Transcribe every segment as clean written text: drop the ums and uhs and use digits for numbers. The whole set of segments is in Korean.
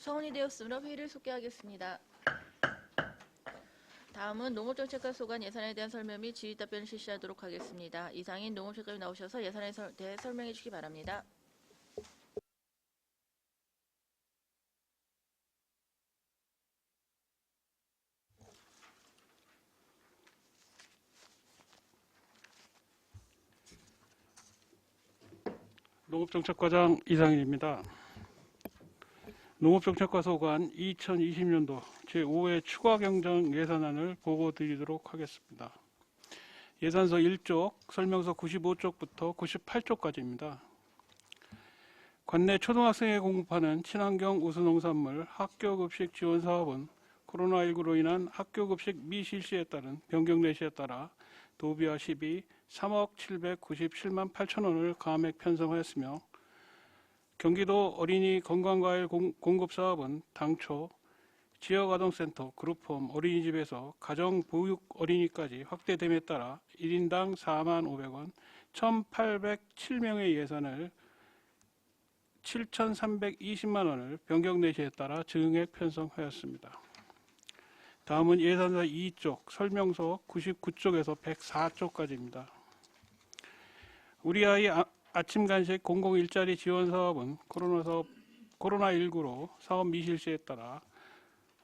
서원이 되었으므로 회의를 속개하겠습니다. 다음은 농업정책과 소관 예산에 대한 설명 및 질의 답변을 실시하도록 하겠습니다. 이상인 농업실장님 나오셔서 예산에 대해 설명해 주시기 바랍니다. 농업정책과장 이상인입니다. 농업정책과 소관 2020년도 제5회 추가경정 예산안을 보고드리도록 하겠습니다. 예산서 1쪽, 설명서 95쪽부터 98쪽까지입니다. 관내 초등학생에 공급하는 친환경 우수농산물 학교급식 지원사업은 코로나19로 인한 학교급식 미실시에 따른 변경 내시에 따라 도비와 시비 3억 797만 8천 원을 감액 편성하였으며, 경기도 어린이 건강과일 공급사업은 당초 지역아동센터, 그룹홈, 어린이집에서 가정보육 어린이까지 확대됨에 따라 1인당 4만 500원, 1,807명의 예산을 7,320만 원을 변경 내시에 따라 증액 편성하였습니다. 다음은 예산서 2쪽, 설명서 99쪽에서 104쪽까지입니다. 우리 아이 아침 간식 공공 일자리 지원 사업은 코로나19로 사업 미실시에 따라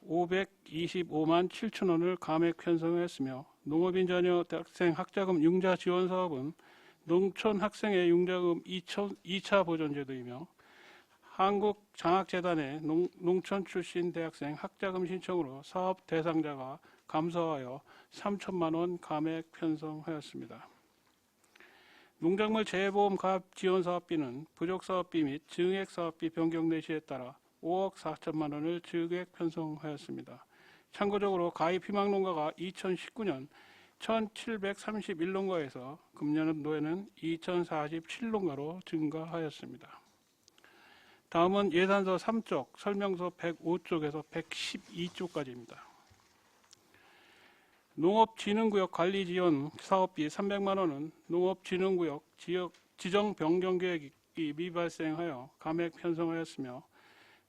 525만 7천 원을 감액 편성했으며, 농업인 자녀 대학생 학자금 융자 지원 사업은 농촌 학생의 융자금 2차 보전 제도이며, 한국장학재단의 농촌 출신 대학생 학자금 신청으로 사업 대상자가 감소하여 3천만 원 감액 편성하였습니다. 농작물 재해보험 가압 지원 사업비는 부족 사업비 및 증액 사업비 변경 내시에 따라 5억 4천만 원을 증액 편성하였습니다. 참고적으로 가입 희망농가가 2019년 1731농가에서 금년도에는 2047농가로 증가하였습니다. 다음은 예산서 3쪽, 설명서 105쪽에서 112쪽까지입니다. 농업진흥구역 관리지원 사업비 300만 원은 농업진흥구역 지정 변경계획이 미발생하여 감액 편성하였으며,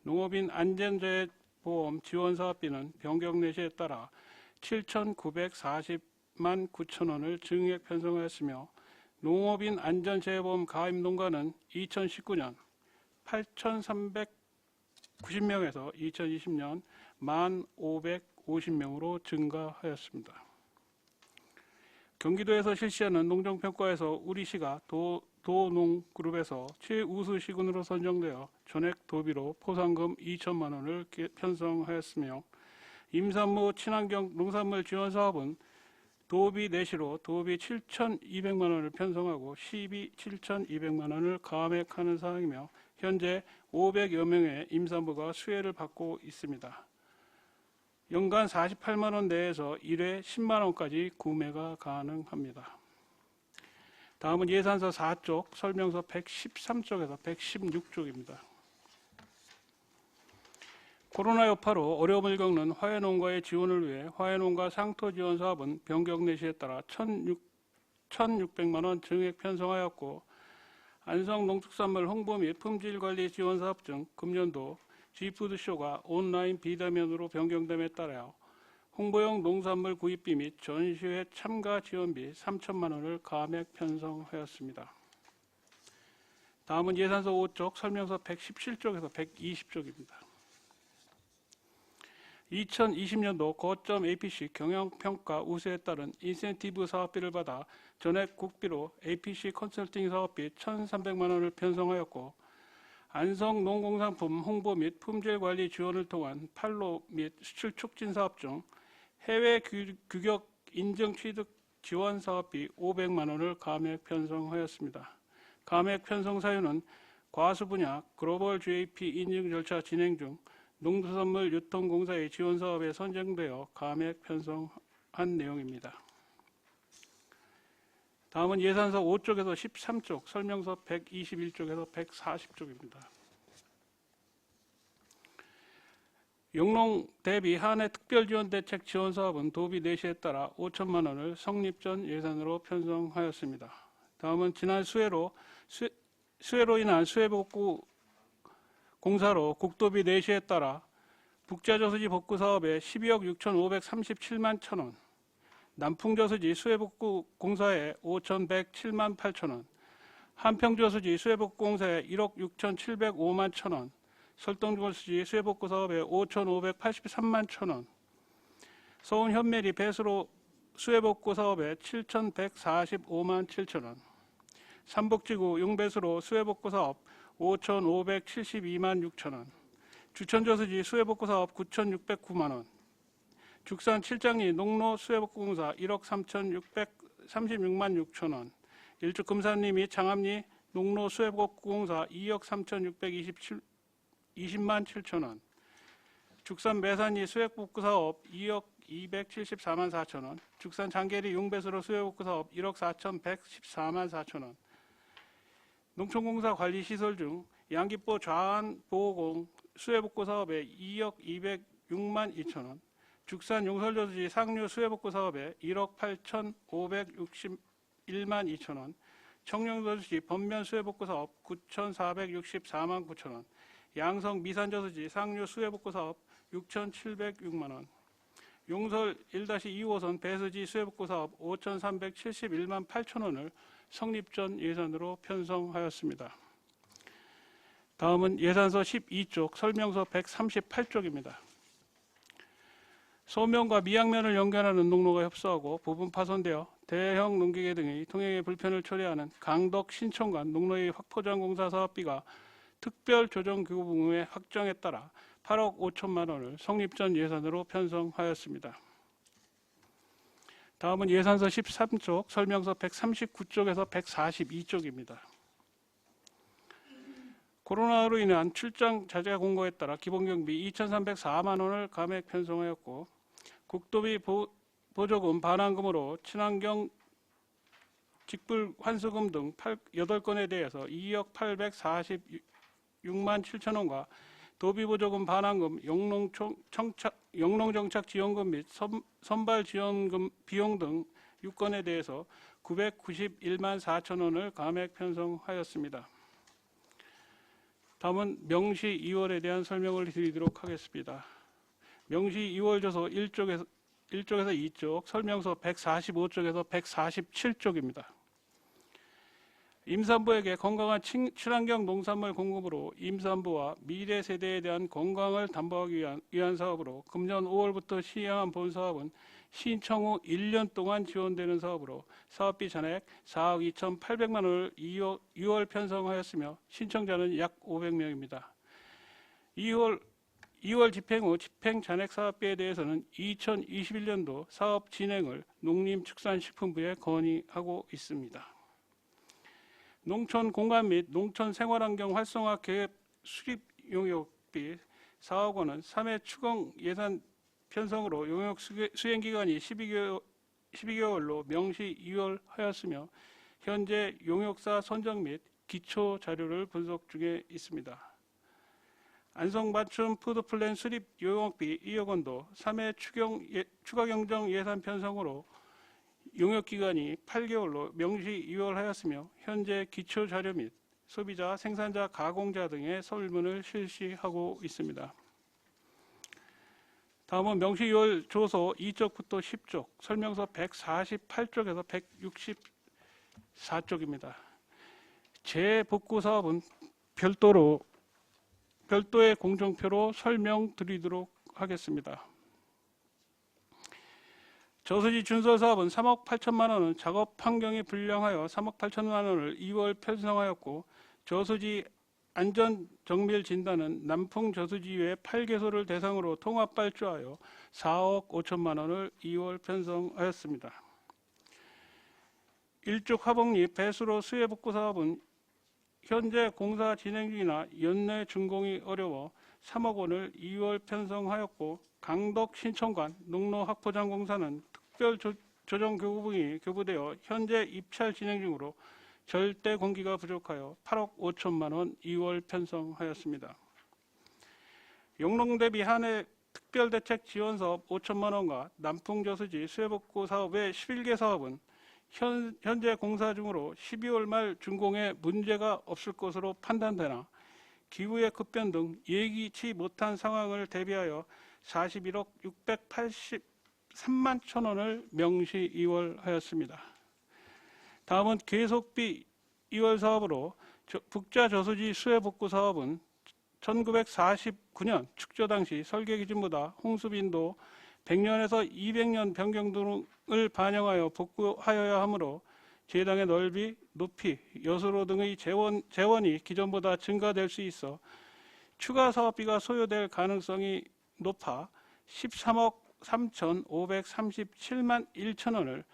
농업인 안전재해보험 지원 사업비는 변경 내시에 따라 7,940만 9천 원을 증액 편성하였으며, 농업인 안전재해보험 가입 농가는 2019년 8,390명에서 2020년 1,550명으로 증가하였습니다. 경기도에서 실시하는 농정평가에서 우리시가 도농그룹에서 최우수 시군으로 선정되어 전액 도비로 포상금 2천만 원을 편성하였으며, 임산무 친환경 농산물 지원 사업은 도비 내시로 도비 7,200만 원을 편성하고 시비 7,200만 원을 감액하는 사항이며, 현재 500여 명의 임산부가 수혜를 받고 있습니다. 연간 48만 원 내에서 1회 10만 원까지 구매가 가능합니다. 다음은 예산서 4쪽, 설명서 113쪽에서 116쪽입니다. 코로나 여파로 어려움을 겪는 화훼농가의 지원을 위해 화훼농가 상토 지원 사업은 변경 내시에 따라 1,600만 원 증액 편성하였고, 안성농축산물 홍보 및 품질관리 지원 사업 중 금년도 G푸드쇼가 온라인 비대면으로 변경됨에 따라 홍보용 농산물 구입비 및 전시회 참가 지원비 3천만 원을 감액 편성하였습니다. 다음은 예산서 5쪽, 설명서 117쪽에서 120쪽입니다. 2020년도 거점 APC 경영평가 우수에 따른 인센티브 사업비를 받아 전액 국비로 APC 컨설팅 사업비 1,300만 원을 편성하였고, 안성 농공산품 홍보 및 품질관리 지원을 통한 판로 및 수출 촉진 사업 중 해외 규격 인증 취득 지원 사업비 500만 원을 감액 편성하였습니다. 감액 편성 사유는 과수 분야 글로벌 GAP 인증 절차 진행 중 농수산물 유통공사의 지원 사업에 선정되어 감액 편성한 내용입니다. 다음은 예산서 5쪽에서 13쪽, 설명서 121쪽에서 140쪽입니다. 영농 대비 한해 특별지원대책 지원사업은 도비 내시에 따라 5천만 원을 성립 전 예산으로 편성하였습니다. 다음은 지난 수해로 인한 수해복구 공사로 국도비 내시에 따라 북자저수지 복구 사업에 12억 6,537만 1천원, 남풍저수지 수해복구 공사에 5,107만 8천원, 한평저수지 수해복구 공사에 1억 6,705만 1천원, 설동저수지 수해복구 사업에 5,583만 1천원, 서운 현메리 배수로 수해복구 사업에 7,145만 7천원, 삼복지구 용배수로 수해복구 사업 5,572만 6천원, 주천저수지 수해복구 사업 9,609만원, 죽산 칠장리 농로 수해복구 공사 1억 3,636만 6천원, 일주 금산리 및 장암리 농로 수해복구 공사 2억 3,620만 7천원, 죽산 매산리 수해복구 사업 2억 274만 4천원, 죽산 장계리 용배수로 수해복구 사업 1억 4,114만 4천원, 농촌공사 관리시설 중 양기포 좌안 보호공 수해복구 사업에 2억 206만 2천원, 죽산 용설저수지 상류 수해복구 사업에 1억 8,561만 2천원, 청령저수지 번면 수해복구 사업 9,464만 9천원, 양성 미산저수지 상류 수해복구 사업 6,706만원, 용설 1-2호선 배수지 수해복구 사업 5,371만 8천원을 성립 전 예산으로 편성하였습니다. 다음은 예산서 12쪽 설명서 138쪽입니다. 소면과 미양면을 연결하는 농로가 협소하고 부분 파손되어 대형 농기계 등의 통행에 불편을 초래하는 강덕 신촌간 농로의 확포장 공사 사업비가 특별 조정 교부금의 확정에 따라 8억 5천만 원을 성립 전 예산으로 편성하였습니다. 다음은 예산서 13쪽 설명서 139쪽에서 142쪽입니다. 코로나로 인한 출장 자제 공고에 따라 기본경비 2,304만 원을 감액 편성하였고, 국도비 보조금 반환금으로 친환경 직불 환수금 등 8건에 대해서 2억 846만 7천 원과 도비보조금 반환금, 영농정착 지원금 및 선발 지원금 비용 등 6건에 대해서 991만 4천 원을 감액 편성하였습니다. 다음은 명시 2월에 대한 설명을 드리도록 하겠습니다. 명시 2월 저서 1쪽에서 2쪽, 설명서 145쪽에서 147쪽입니다. 임산부에게 건강한 친환경 농산물 공급으로 임산부와 미래 세대에 대한 건강을 담보하기 위한 사업으로 금년 5월부터 시행한 본 사업은 신청 후 1년 동안 지원되는 사업으로 사업비 잔액 4억 2,800만 원을 6월 편성하였으며 신청자는 약 500명입니다. 2월 집행 후 집행 잔액 사업비에 대해서는 2021년도 사업 진행을 농림축산식품부에 건의하고 있습니다. 농촌 공간 및 농촌 생활환경 활성화 계획 수립 용역비 4억 원은 3회 추경 예산 편성으로 용역 수행 기간이 12개월로 명시 2월 하였으며 현재 용역사 선정 및 기초 자료를 분석 중에 있습니다. 안성맞춤 푸드플랜 수립 용역비 2억 원도 3회 추가 경정 예산 편성으로 용역 기간이 8개월로 명시 2월 하였으며 현재 기초 자료 및 소비자, 생산자, 가공자 등의 설문을 실시하고 있습니다. 다음은 명시 2월 조서 2쪽부터 10쪽, 설명서 148쪽에서 164쪽입니다. 재복구 사업은 별도의 공정표로 설명드리도록 하겠습니다. 저수지 준설 사업은 3억 8천만 원은 작업 환경이 불량하여 3억 8천만 원을 2월 편성하였고, 저수지 안전 정밀 진단은 남풍 저수지 외 8개소를 대상으로 통합 발주하여 4억 5천만 원을 2월 편성하였습니다. 일죽 하복리 배수로 수해복구 사업은 현재 공사 진행 중이나 연내 준공이 어려워 3억 원을 2월 편성하였고, 강덕 신촌간 농로 확포장 공사는 특별 조정 교부금이 교부되어 현재 입찰 진행 중으로 절대 공기가 부족하여 8억 5천만 원 2월 편성하였습니다. 영농 대비 한해 특별대책 지원사업 5천만 원과 남풍저수지 수해복구 사업 외 11개 사업은 현재 공사 중으로 12월 말 준공에 문제가 없을 것으로 판단되나 기후의 급변 등 예기치 못한 상황을 대비하여 41억 683만 천 원을 명시 이월하였습니다. 다음은 계속비 이월 사업으로 북자 저수지 수해 복구 사업은 1949년 축조 당시 설계 기준보다 홍수 빈도 100년에서 200년 변경 등을 반영하여 복구하여야 하므로 제당의 넓이, 높이, 여수로 등의 재원이 기존보다 증가될 수 있어 추가 사업비가 소요될 가능성이 높아 13억 3,537만 1천 원을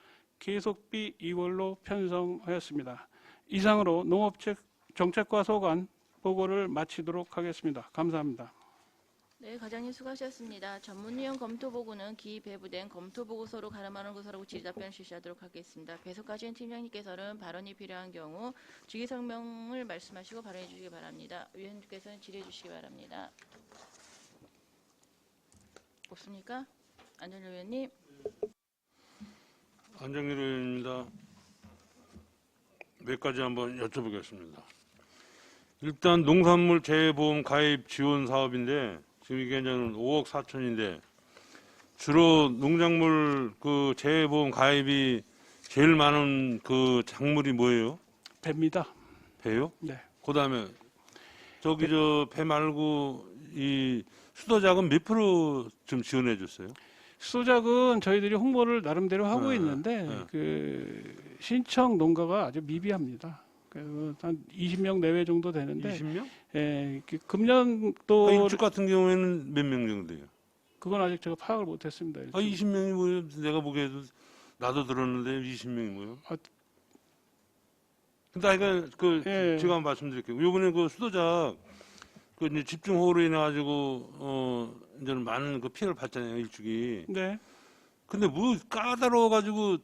계속비 이월로 편성하였습니다. 이상으로 농업정책과 소관 보고를 마치도록 하겠습니다. 감사합니다. 네, 과장님 수고하셨습니다. 전문위원 검토보고는 기배부된 검토보고서로 가름하는 것으로 질의답변 실시하도록 하겠습니다. 배석하신 팀장님께서는 발언이 필요한 경우 주의 설명을 말씀하시고 발언해 주시기 바랍니다. 위원님께서는 질의해 주시기 바랍니다. 없습니까? 안정열 위원님. 안정일 의원입니다. 몇 가지 한번 여쭤보겠습니다. 일단 농산물 재해보험 가입 지원 사업인데 지금 이게 이제 5억 4천인데 주로 농작물 그 재해보험 가입이 제일 많은 그 작물이 뭐예요? 배입니다. 배요? 네. 그다음에 저기 저 배 말고 이 수도작은 몇 프로 좀 지원해 줬어요? 수작은 저희들이 홍보를 나름대로 하고 네, 있는데 네. 그 신청 농가가 아주 미비합니다. 그래서 한 20명 내외 정도 되는데 20명? 예, 금년도 입주 같은 경우에는 몇 명 정도 돼요? 그건 아직 제가 파악을 못했습니다. 20명이 뭐예요? 내가 보기에도 나도 들었는데 20명이 뭐예요? 아, 근데 하여간 그 예. 제가 말씀드릴게요. 요번에 그 수도작 그 이제 집중호우로 인해 가지고 이제는 많은 그 피해를 봤잖아요, 일축이. 네. 근데 뭐 까다로워 가지고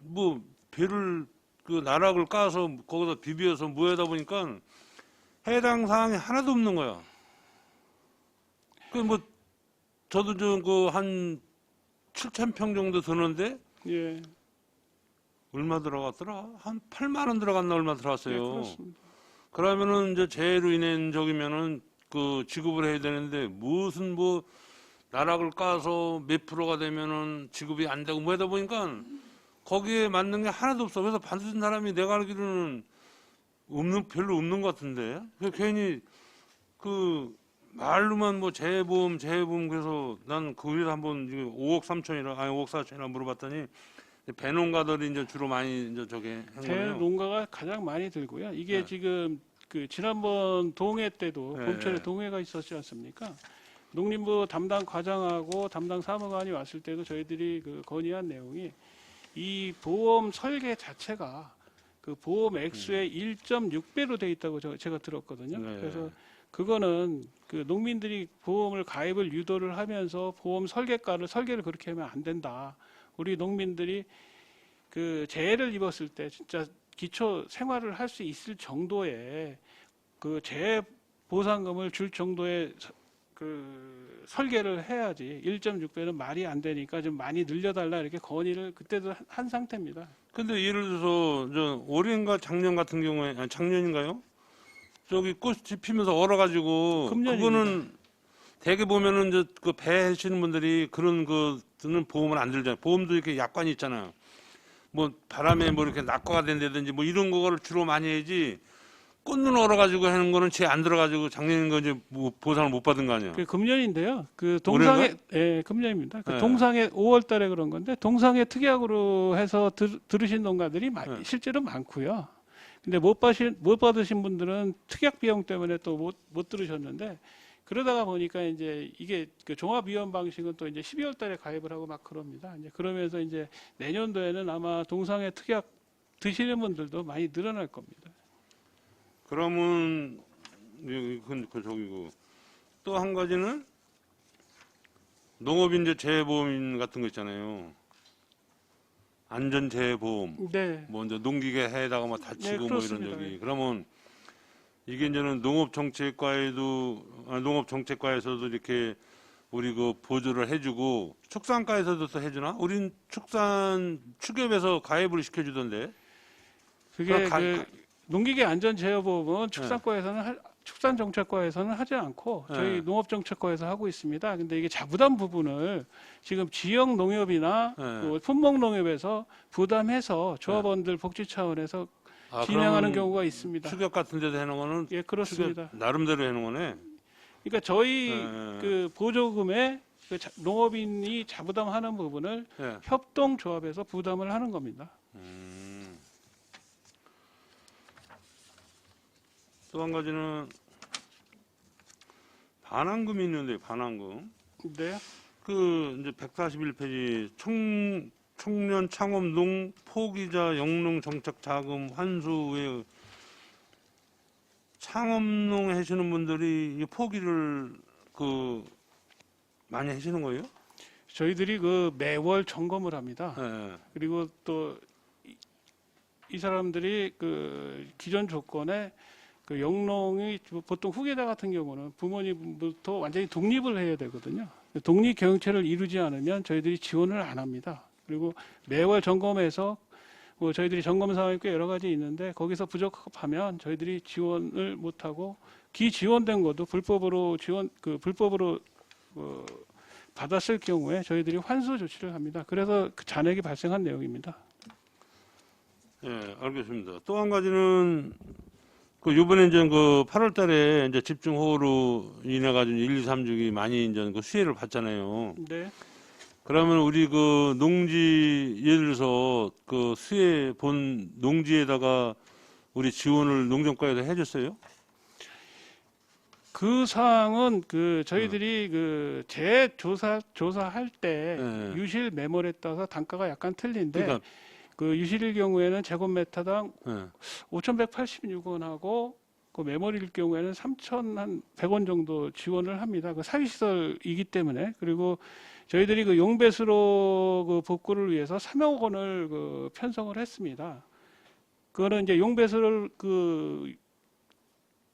뭐 배를 그 나락을 까서 거기다 비벼서 무에다 보니까 해당 사항이 하나도 없는 거야. 그 뭐 저도 좀 그 한 7,000평 정도 드는데 예. 얼마 들어갔더라? 한 8만 원 들어갔나 얼마 네, 들어갔어요. 그렇습니다. 그러면은 이제 재해로 인한 적이면은 그 지급을 해야 되는데 무슨 뭐 나락을 까서 몇 프로가 되면은 지급이 안 되고 뭐 하다 보니까 거기에 맞는 게 하나도 없어. 그래서 받은 사람이 내가 알기로는 별로 없는 것 같은데. 그래서 괜히 그 말로만 뭐 재해보험 그래서 난 거기서 한번 5억 3천이라 아니 5억 4천이라 물어봤더니 배농가들이 이제 주로 많이 이제 저게 한 배 거예요. 농가가 가장 많이 들고요. 이게 네. 지금 그 지난번 동해 때도 네. 봄철에 동해가 있었지 않습니까? 농림부 담당 과장하고 담당 사무관이 왔을 때도 저희들이 그 건의한 내용이 이 보험 설계 자체가 그 보험 액수의 1.6배로 돼 있다고 제가 들었거든요. 네. 그래서 그거는 그 농민들이 보험을 가입을 유도를 하면서 보험 설계를 그렇게 하면 안 된다. 우리 농민들이 그 재해를 입었을 때 진짜 기초 생활을 할 수 있을 정도의 그 재해 보상금을 줄 정도의 그 설계를 해야지 1.6배는 말이 안 되니까 좀 많이 늘려달라 이렇게 건의를 그때도 한 상태입니다. 근데 예를 들어서 저 올해인가 작년 같은 경우에 아니 작년인가요? 저기 꽃이 피면서 얼어가지고 금년입니다. 그거는 대개 보면은 이제 그 배 하시는 분들이 그런 거는 보험을 안 들잖아요. 보험도 이렇게 약관이 있잖아요. 뭐 바람에 뭐 이렇게 낙과가 된다든지 뭐 이런 거를 주로 많이 해야지 꽃눈 얼어가지고 하는 거는 제 안 들어가지고 작년인 거 이제 뭐 보상을 못 받은 거 아니에요. 그 금년인데요. 그 동상에 예, 금년입니다. 그 네. 동상에 5월달에 그런 건데 동상에 특약으로 해서 들으신 농가들이 네. 실제로 많고요. 근데 못 받으신 분들은 특약 비용 때문에 또 못 들으셨는데 그러다가 보니까 이제 이게 그 종합위험 방식은 또 이제 12월달에 가입을 하고 막 그럽니다. 이제 그러면서 이제 내년도에는 아마 동상에 특약 드시는 분들도 많이 늘어날 겁니다. 그러면 그 저기고 또 한 가지는 농업인재 재해보험 같은 거 있잖아요. 안전재해보험. 네. 뭐 이제 농기계 해다가 뭐 다치고 네, 뭐 이런 그렇습니다. 적이. 그러면 이게 이제는 농업정책과에서도 이렇게 우리 그 보조를 해주고 축산과에서도 또 해주나? 우린 축산 축협에서 가입을 시켜주던데. 그게 그럼 그 농기계 안전제어보험은 축산과에서는 축산정책과에서는 하지 않고 저희 네. 농업정책과에서 하고 있습니다. 근데 이게 자부담 부분을 지금 지역 농협이나 네. 또 품목농협에서 부담해서 조합원들 복지 차원에서 진행하는 그러면 경우가 있습니다. 추격 같은 데도 해놓은 거는 예, 그렇습니다. 추격 나름대로 해놓은 거네. 그러니까 저희 네. 그 보조금에 그 농업인이 자부담하는 부분을 예. 협동조합에서 부담을 하는 겁니다. 또 한 가지는 반환금이 있는데 반환금. 네. 그 이제 141페이지 청년 창업농 포기자 영농 정책 자금 환수에 창업농 하시는 분들이 이 포기를 그 많이 하시는 거예요? 저희들이 그 매월 점검을 합니다. 예. 그리고 또 이 사람들이 그 기존 조건에 그 영농이 보통 후계자 같은 경우는 부모님부터 완전히 독립을 해야 되거든요. 독립 경영체를 이루지 않으면 저희들이 지원을 안 합니다. 그리고 매월 점검해서 뭐 저희들이 점검 사항이 꽤 여러 가지 있는데 거기서 부적합하면 저희들이 지원을 못하고 기지원된 것도 불법으로 받았을 경우에 저희들이 환수 조치를 합니다. 그래서 그 잔액이 발생한 내용입니다. 예, 알겠습니다. 또 한 가지는 그 요번에 이제 그 8월 달에 이제 집중호우로 인해 가지고 1, 2, 3주기 많이 이제 그 수혜를 받잖아요. 네. 그러면 우리 그 농지 예를 들어서 그 수혜 본 농지에다가 우리 지원을 농정과에서 해줬어요? 그 사항은 그 저희들이 그 조사할 때 네. 유실 매몰에 따라서 단가가 약간 틀린데 그러니까 그 유실일 경우에는 제곱미터당 예. 5,186원하고 그 매몰일 경우에는 3,100원 정도 지원을 합니다. 그 사유시설이기 때문에. 그리고 저희들이 그 용배수로 그 복구를 위해서 3억 원을 그 편성을 했습니다. 그거는 이제 용배수를 그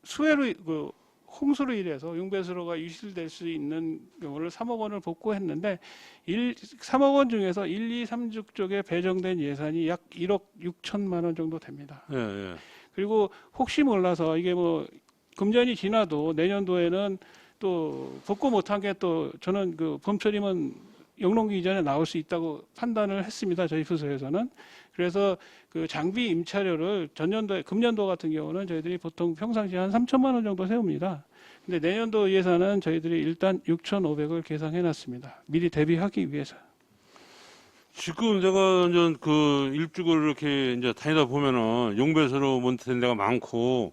수해로 그 홍수로 인해서 용배수로가 유실될 수 있는 경우를 3억 원을 복구했는데 3억 원 중에서 1, 2, 3주 쪽에 배정된 예산이 약 1억 6천만 원 정도 됩니다. 예, 예. 그리고 혹시 몰라서 이게 뭐 금년이 지나도 내년도에는 또 복구 못한 게 또 저는 그 봄철이면 영농기 이전에 나올 수 있다고 판단을 했습니다. 저희 부서에서는. 그래서 그 장비 임차료를 금년도 같은 경우는 저희들이 보통 평상시에 한 3천만 원 정도 세웁니다. 근데 내년도 예산은 저희들이 일단 6,500을 계상해 놨습니다. 미리 대비하기 위해서. 지금 제가 이제 그 일주를 이렇게 이제 다니다 보면은 용배수로 몬트된 데가 많고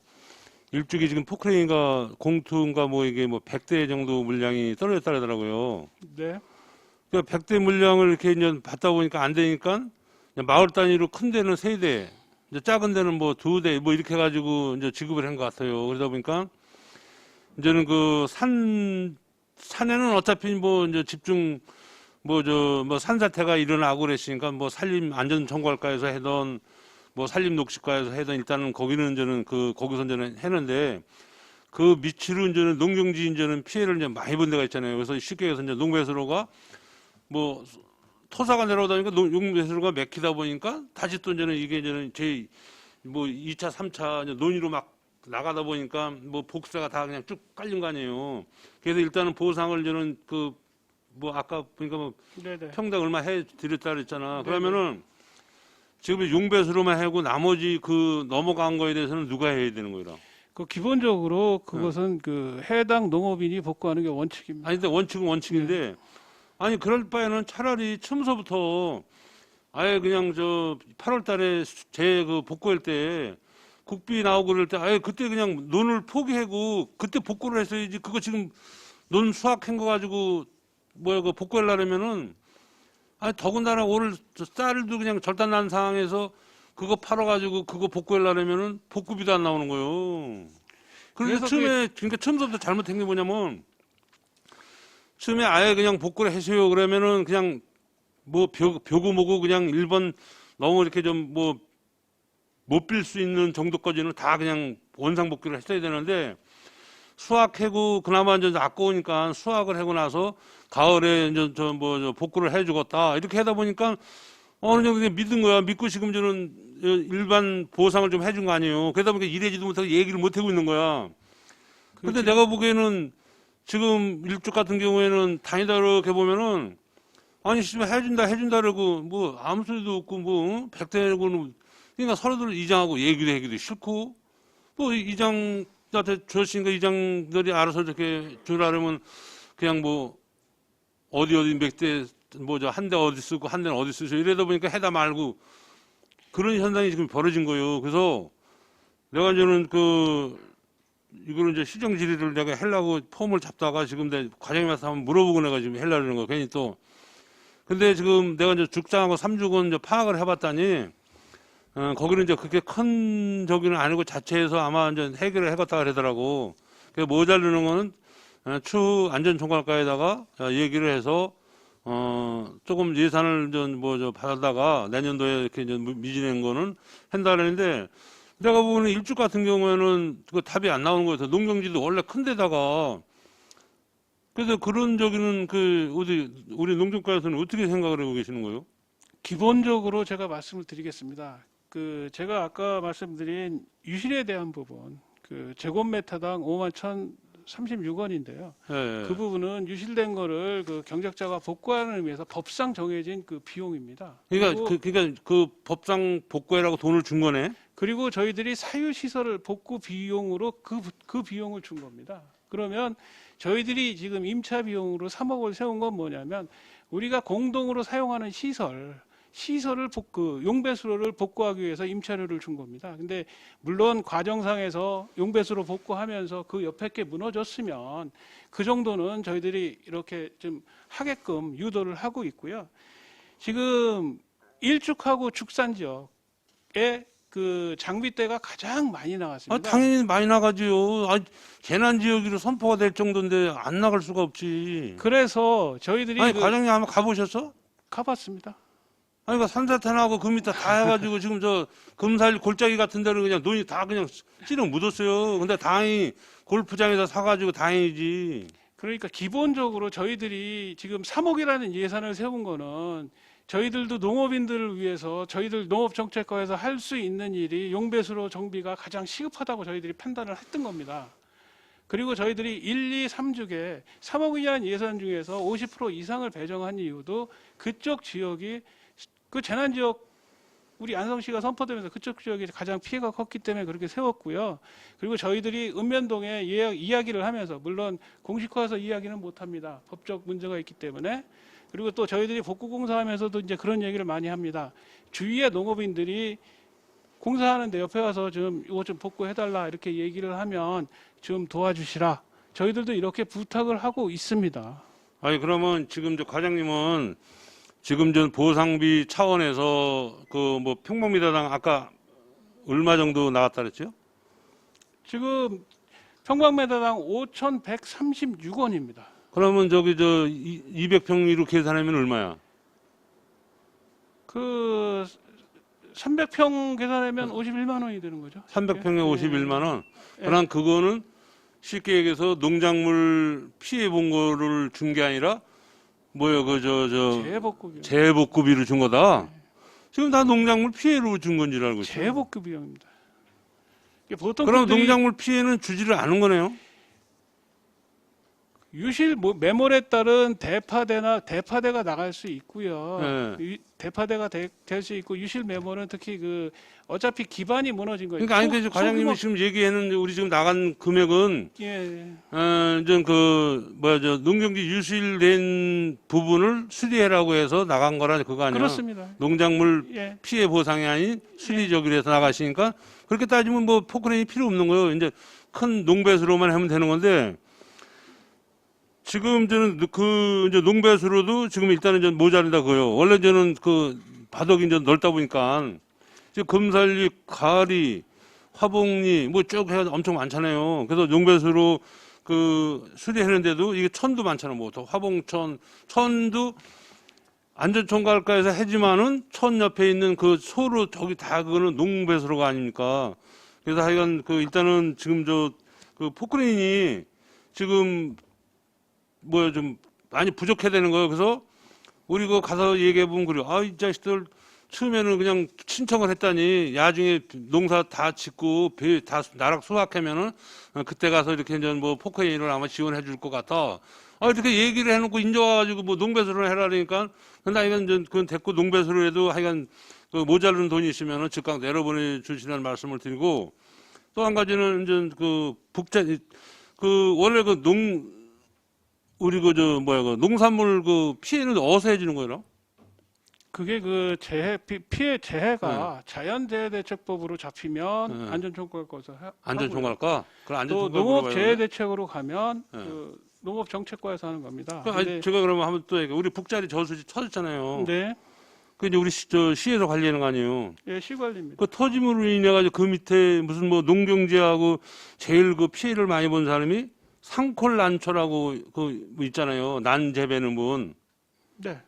일주기 지금 포크레인과 공투인가 뭐 이게 뭐 100대 정도 물량이 떨어졌다 그러더라고요. 네. 그 100대 물량을 이렇게 이제 받다 보니까 안 되니까 마을 단위로 큰 데는 3대, 이제 작은 데는 뭐 2대 뭐 이렇게 해가지고 이제 지급을 한 것 같아요. 그러다 보니까 이제는 그 산에는 어차피 뭐 이제 집중 뭐 산사태가 일어나고 그랬으니까 뭐 산림 안전 청구할까에서 해던 뭐 산림 녹식과에서 해던 일단은 거기는 이제는 거기서 이제는 했는데 그 밑으로 이제는 농경지 이제는 피해를 이제 많이 본 데가 있잖아요. 그래서 쉽게 해서 이제 농배수로가 뭐 토사가 내려오다 보니까 용배수로가 맥히다 보니까 다시 또 이제는 이게 이제는 뭐 2차, 3차 이제 논의로 막 나가다 보니까 뭐 복사가 다 그냥 쭉 깔린 거 아니에요. 그래서 일단은 보상을 저는 뭐 아까 보니까 뭐 네네. 평당 얼마 해 드렸다 그랬잖아. 네네. 그러면은 지금 용배수로만 하고 나머지 그 넘어간 거에 대해서는 누가 해야 되는 거예요? 그 기본적으로 그것은 그 해당 농업인이 복구하는 게 원칙입니다. 아니 근데 원칙은 원칙인데 아니 그럴 바에는 차라리 처음서부터 아예 그냥 8월 달에 제 그 복구할 때 국비 나오고 그럴 때 아예 그때 그냥 논을 포기하고 그때 복구를 했어야지. 그거 지금 논 수확한 거 가지고 그 복구하려면은 아니 더군다나 오늘 쌀도 그냥 절단 난 상황에서 그거 팔아가지고 그거 복구하려면은 복구비도 안 나오는 거예요. 그래서 그러니까 처음부터 잘못한 게 뭐냐면 처음에 아예 그냥 복구를 해서요. 그러면은 그냥 뭐 벼고 뭐고 그냥 1번 너무 이렇게 좀 뭐 못 빌 수 있는 정도까지는 다 그냥 원상 복구를 했어야 되는데 수확하고 그나마 이제 아까우니까 수확을 하고 나서 가을에 이제 복구를 해주겠다 이렇게 하다 보니까 어느 정도 그냥 믿은 거야. 믿고 지금 저는 일반 보상을 좀 해준 거 아니에요. 그러다 보니까 일하지도 못하고 얘기를 못 하고 있는 거야. 근데 내가 보기에는 지금 일족 같은 경우에는 다니다 이렇게 보면은 아니 씨발 해준다 그러고 뭐 아무 소리도 없고 뭐 백대고는 그러니까 서로들 이장하고 얘기를 하기도 싫고 뭐 이장한테 줬으니까 이장들이 알아서 이렇게 주라면 그냥 뭐 어디 몇 대 뭐 저 한 대 어디 쓰고 한 대는 어디 쓰고 이러다 보니까 해다 말고 그런 현상이 지금 벌어진 거예요. 그래서 내가 이제는 이거는 이제 시정 질의를 내가 하려고 폼을 잡다가 지금 내 과장님 와서 한번 물어보고 내가 지금 하려는 거 괜히 또 근데 지금 내가 이제 죽장하고 삼죽은 이제 파악을 해봤더니 거기는 이제 그렇게 큰 저기는 아니고 자체에서 아마 이제 해결을 해갔다 그러더라고. 그래서 모자르는 거는 추후 안전총괄과에다가 얘기를 해서 조금 예산을 저 받아다가 내년도에 이렇게 이제 미진한 거는 한다는데 내가 보기에는 일죽 같은 경우에는 그 답이 안 나오는 거여서 농경지도 원래 큰 데다가 그래서 그런 저기는 우리 농정과에서는 어떻게 생각을 하고 계시는 거예요? 기본적으로 제가 말씀을 드리겠습니다. 제가 아까 말씀드린 유실에 대한 부분, 제곱미터당 51,036원인데요. 예, 그 부분은 유실된 거를 경작자가 복구하는 의미에서 법상 정해진 비용입니다. 그러니까 그 법상 복구해라고 돈을 준 거네. 그리고 저희들이 사유시설을 복구 비용으로 그 비용을 준 겁니다. 그러면 저희들이 지금 임차 비용으로 3억을 세운 건 뭐냐면 우리가 공동으로 사용하는 시설을 용배수로를 복구하기 위해서 임차료를 준 겁니다. 근데 물론 과정상에서 용배수로 복구하면서 그 옆에 게 무너졌으면 그 정도는 저희들이 이렇게 좀 하게끔 유도를 하고 있고요. 지금 일축하고 축산 지역에 장비대가 가장 많이 나왔습니다. 당연히 많이 나가지요. 재난 지역으로 선포가 될 정도인데 안 나갈 수가 없지. 그래서 저희들이 과장님 한번 가보셨어? 가봤습니다. 그 산사탄하고 그 밑에 다 해가지고 지금 저 금살 골짜기 같은 데는 그냥 돈이 다 그냥 찌르 묻었어요. 근데 다행히 골프장에서 사가지고 다행이지. 그러니까 기본적으로 저희들이 지금 3억이라는 예산을 세운 거는 저희들도 농업인들을 위해서 저희들 농업정책과에서 할 수 있는 일이 용배수로 정비가 가장 시급하다고 저희들이 판단을 했던 겁니다. 그리고 저희들이 1, 2, 3주에 3억 이하는 예산 중에서 50% 이상을 배정한 이유도 그쪽 지역이 재난지역 우리 안성시가 선포되면서 그쪽 지역이 가장 피해가 컸기 때문에 그렇게 세웠고요. 그리고 저희들이 읍면동에 이야기를 하면서 물론 공식화해서 이야기는 못합니다. 법적 문제가 있기 때문에. 그리고 또 저희들이 복구공사하면서도 이제 그런 얘기를 많이 합니다. 주위의 농업인들이 공사하는데 옆에 와서 이거 좀 복구해달라 이렇게 얘기를 하면 좀 도와주시라. 저희들도 이렇게 부탁을 하고 있습니다. 그러면 지금 저 과장님은 지금 전 보상비 차원에서 뭐 평방미터당 아까 얼마 정도 나왔다 그랬죠? 지금 평방미터당 5,136원입니다. 그러면 200평으로 계산하면 얼마야? 300평 계산하면 51만 원이 되는 거죠. 300평에 51만 원. 예. 그럼 그거는 쉽게 얘기해서 농작물 피해 본 거를 준 게 아니라 재복구비로 준 거다. 지금 다 농작물 피해로 준 건 줄 알고 있어요. 재복구 비용입니다. 보통 그럼 농작물 피해는 주지를 않은 거네요. 유실 매몰에 따른 대파대가 나갈 수 있고요. 네. 대파대가 될 수 있고 유실 매몰은 특히 어차피 기반이 무너진 거예요. 그러니까 과장님이 지금 얘기하는 우리 지금 나간 금액은 예. 농경지 유실된 부분을 수리해라고 해서 나간 거라 그거 아니야? 그렇습니다. 농작물 예. 피해 보상이 아닌 수리적으로 해서 나가시니까 그렇게 따지면 포크레인이 필요 없는 거예요. 이제 큰 농배수로만 하면 되는 건데. 지금 저는 이제 농배수로도 지금 일단은 좀 모자란다 그요. 원래 저는 바닥이 이제 넓다 보니까 지금 금살리, 가리, 화봉리 쭉 해야 엄청 많잖아요. 그래서 농배수로 수리하는데도 이게 천도 많잖아요. 더 천도 안전총괄과에서 해지만은 천 옆에 있는 소로 저기 다 그거는 농배수로가 아닙니까? 그래서 하여간 일단은 지금 포크레인이 지금 좀 많이 부족해야 되는 거예요. 그래서 우리 가서 얘기해 보면 그래요. 이 자식들 처음에는 그냥 신청을 했더니 나중에 농사 다 짓고 배 다 나락 수확하면은 그때 가서 이렇게 이제 뭐 포크레인을 아마 지원해 줄 것 같아. 이렇게 얘기를 해놓고 인정와가지고 뭐 농배수를 해라 그러니까 근데 하여간 이제 그건 됐고 농배수를 해도 하여간 그 모자른 돈이 있으면은 즉각 내려보내 주시라는 말씀을 드리고 또 한 가지는 이제 그 원래 그 우리 그 그 농산물 그 피해는 어디서 해주는 거예요? 그게 그 피해 재해가 자연재해대책법으로 잡히면 네. 안전총괄과에서 안전총괄과? 그럼 또 안전총괄 농업재해대책으로 가면 네. 그 농업정책과에서 하는 겁니다. 아니, 제가 그러면 한번 또 얘기해. 우리 북자리 저수지 터졌잖아요. 네, 그 이제 우리 시에서 관리하는 거 아니에요. 예, 시관리입니다. 그 터짐으로 인해 가지고 그 밑에 무슨 뭐 농경지하고 제일 그 피해를 많이 본 사람이 상콜난초라고 뭐 있잖아요. 난 재배는 분. 네,